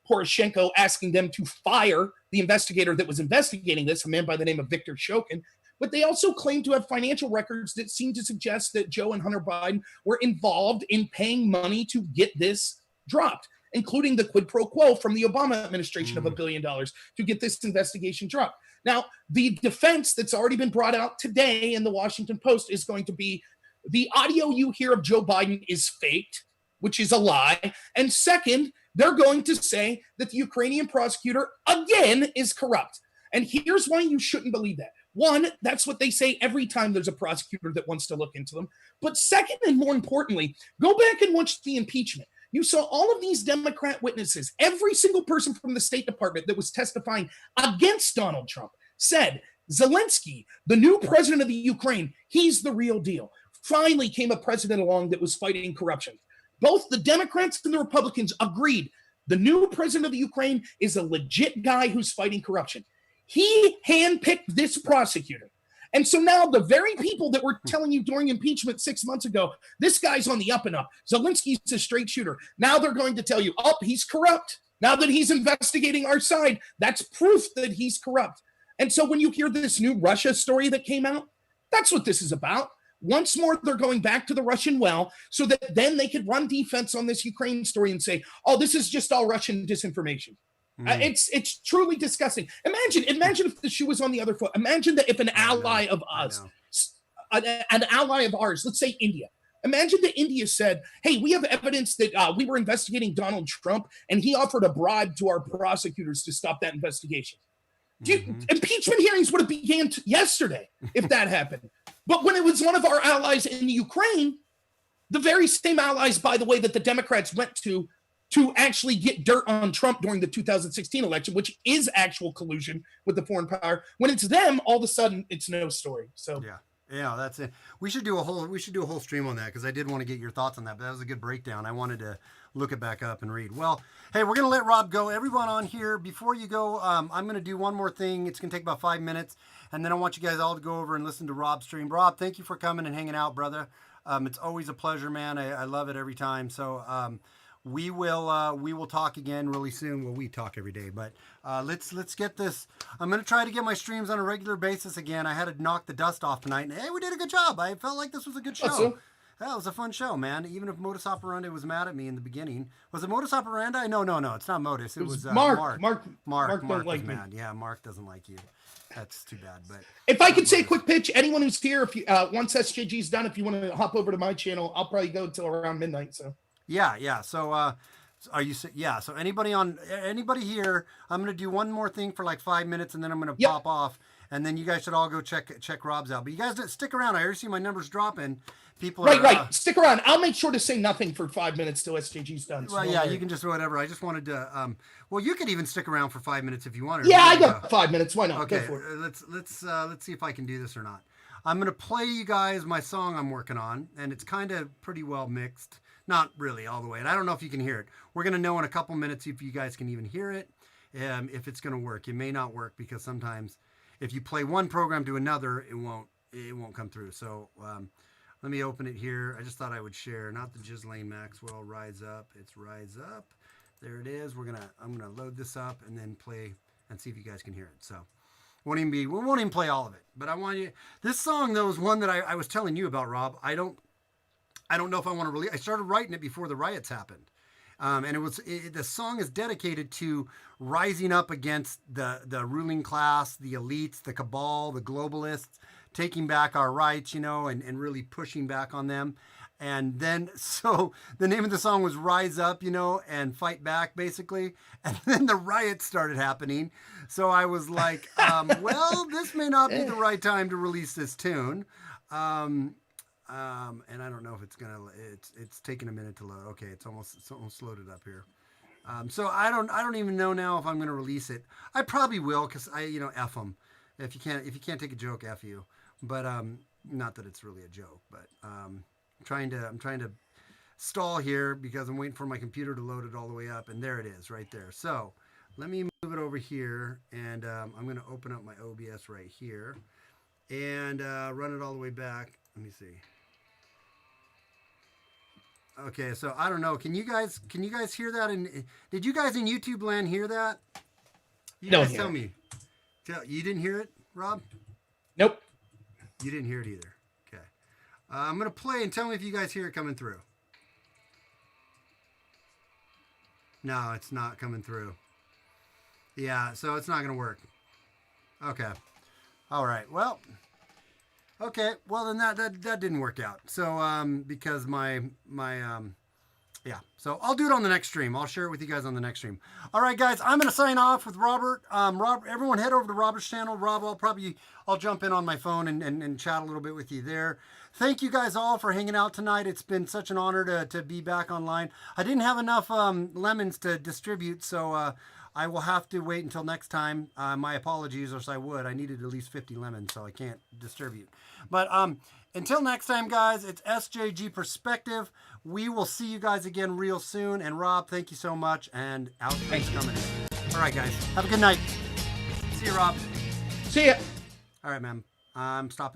Poroshenko, asking them to fire the investigator that was investigating this, a man by the name of Viktor Shokin, but they also claim to have financial records that seem to suggest that Joe and Hunter Biden were involved in paying money to get this dropped, including the quid pro quo from the Obama administration of $1 billion to get this investigation dropped. Now, the defense that's already been brought out today in the Washington Post is going to be the audio you hear of Joe Biden is faked, which is a lie. And second, they're going to say that the Ukrainian prosecutor, again, is corrupt. And here's why you shouldn't believe that. One, that's what they say every time there's a prosecutor that wants to look into them. But second, and more importantly, go back and watch the impeachment. You saw all of these Democrat witnesses, every single person from the State Department that was testifying against Donald Trump said, Zelensky, the new president of the Ukraine, he's the real deal. Finally came a president along that was fighting corruption. Both the Democrats and the Republicans agreed the new president of the Ukraine is a legit guy who's fighting corruption. He handpicked this prosecutor. And so now the very people that were telling you during impeachment 6 months ago, this guy's on the up and up. Zelensky's a straight shooter. Now they're going to tell you, oh, he's corrupt. Now that he's investigating our side, that's proof that he's corrupt. And so when you hear this new Russia story that came out, that's what this is about. Once more, they're going back to the Russian well so that then they could run defense on this Ukraine story and say, oh, this is just all Russian disinformation. It's truly disgusting. Imagine if the shoe was on the other foot. Imagine that if an ally of us, an ally of ours, let's say India, imagine that India said, hey, we have evidence that we were investigating Donald Trump and he offered a bribe to our prosecutors to stop that investigation. Impeachment hearings would have began yesterday if that happened. But when it was one of our allies in the Ukraine, the very same allies, by the way, that the Democrats went to actually get dirt on Trump during the 2016 election, which is actual collusion with the foreign power. When it's them, all of a sudden it's no story. So yeah, that's it. We should do a whole stream on that because I did want to get your thoughts on that. But that was a good breakdown. I wanted to look it back up and read. Well, hey, we're gonna let Rob go. Everyone on here, before you go, I'm gonna do one more thing. It's gonna take about 5 minutes, and then I want you guys all to go over and listen to Rob's stream. Rob, thank you for coming and hanging out, brother. It's always a pleasure, man. I love it every time. So we will talk again really soon. Well, we talk every day, but let's get this. I'm gonna try to get my streams on a regular basis again. I had to knock the dust off tonight, and hey, we did a good job. I felt like this was a good show. Awesome. That was a fun show, man. Even if Modus Operandi was mad at me in the beginning. Was it Modus Operandi? No, it's not Modus. It was Mark. Mark don't like me. mad. Yeah, Mark doesn't like you. That's too bad. But if I could say a quick pitch, anyone who's here, if you once SJG's done, if you want to hop over to my channel, I'll probably go until around midnight. So yeah. So are you? Yeah. So anybody here? I'm gonna do one more thing for like 5 minutes, and then I'm gonna pop off, and then you guys should all go check Rob's out. But you guys stick around. I already see my numbers dropping. People are, right. Stick around. I'll make sure to say nothing for 5 minutes till SJG's done. So well, yeah, you can just whatever. I just wanted to. Well, you could even stick around for 5 minutes if you wanted. Yeah, I got 5 minutes. Why not? Okay, go for it. Let's see if I can do this or not. I'm gonna play you guys my song I'm working on, and it's kind of pretty well mixed. Not really all the way, and I don't know if you can hear it. We're gonna know in a couple minutes if you guys can even hear it, if it's gonna work. It may not work because sometimes if you play one program to another, it won't come through. So. Let me open it here. I just thought I would share, not the Ghislaine Maxwell Rise Up. It's Rise Up. There it is. I'm gonna load this up and then play and see if you guys can hear it. So we won't even play all of it. But I want you. This song though is one that I was telling you about, Rob. I don't know if I want to release. I started writing it before the riots happened, and the song is dedicated to rising up against the ruling class, the elites, the cabal, the globalists. Taking back our rights, and really pushing back on them. And then, so the name of the song was Rise Up, and Fight Back, basically. And then the riots started happening. So I was like, well, this may not be the right time to release this tune. And I don't know if it's taking a minute to load. Okay, it's almost loaded up here. So I don't even know now if I'm going to release it. I probably will, because F them. If you can't take a joke, F you. But not that it's really a joke, but I'm trying to stall here because I'm waiting for my computer to load it all the way up, and there it is right there. So let me move it over here, and I'm going to open up my OBS right here and run it all the way back. Let me see. Okay, so I don't know. Can you guys hear that? And did you guys in YouTube land hear that? You guys tell me. You didn't hear it, Rob? Nope. You didn't hear it either. Okay. I'm going to play and tell me if you guys hear it coming through. No, it's not coming through. Yeah, so it's not going to work. Okay. All right. Well, okay. Well, then that didn't work out. So, because yeah, so I'll do it on the next stream. I'll share it with you guys on the next stream. All right, guys, I'm going to sign off with Robert. Everyone head over to Robert's channel. Rob, I'll jump in on my phone and chat a little bit with you there. Thank you guys all for hanging out tonight. It's been such an honor to be back online. I didn't have enough lemons to distribute, so I will have to wait until next time. My apologies, or else I would. I needed at least 50 lemons, so I can't distribute. But until next time, guys, it's SJG Perspective. We will see you guys again real soon. And Rob, thank you so much. And outtakes coming in. All right, guys. Have a good night. See you, Rob. See ya. All right, man. I'm stopping.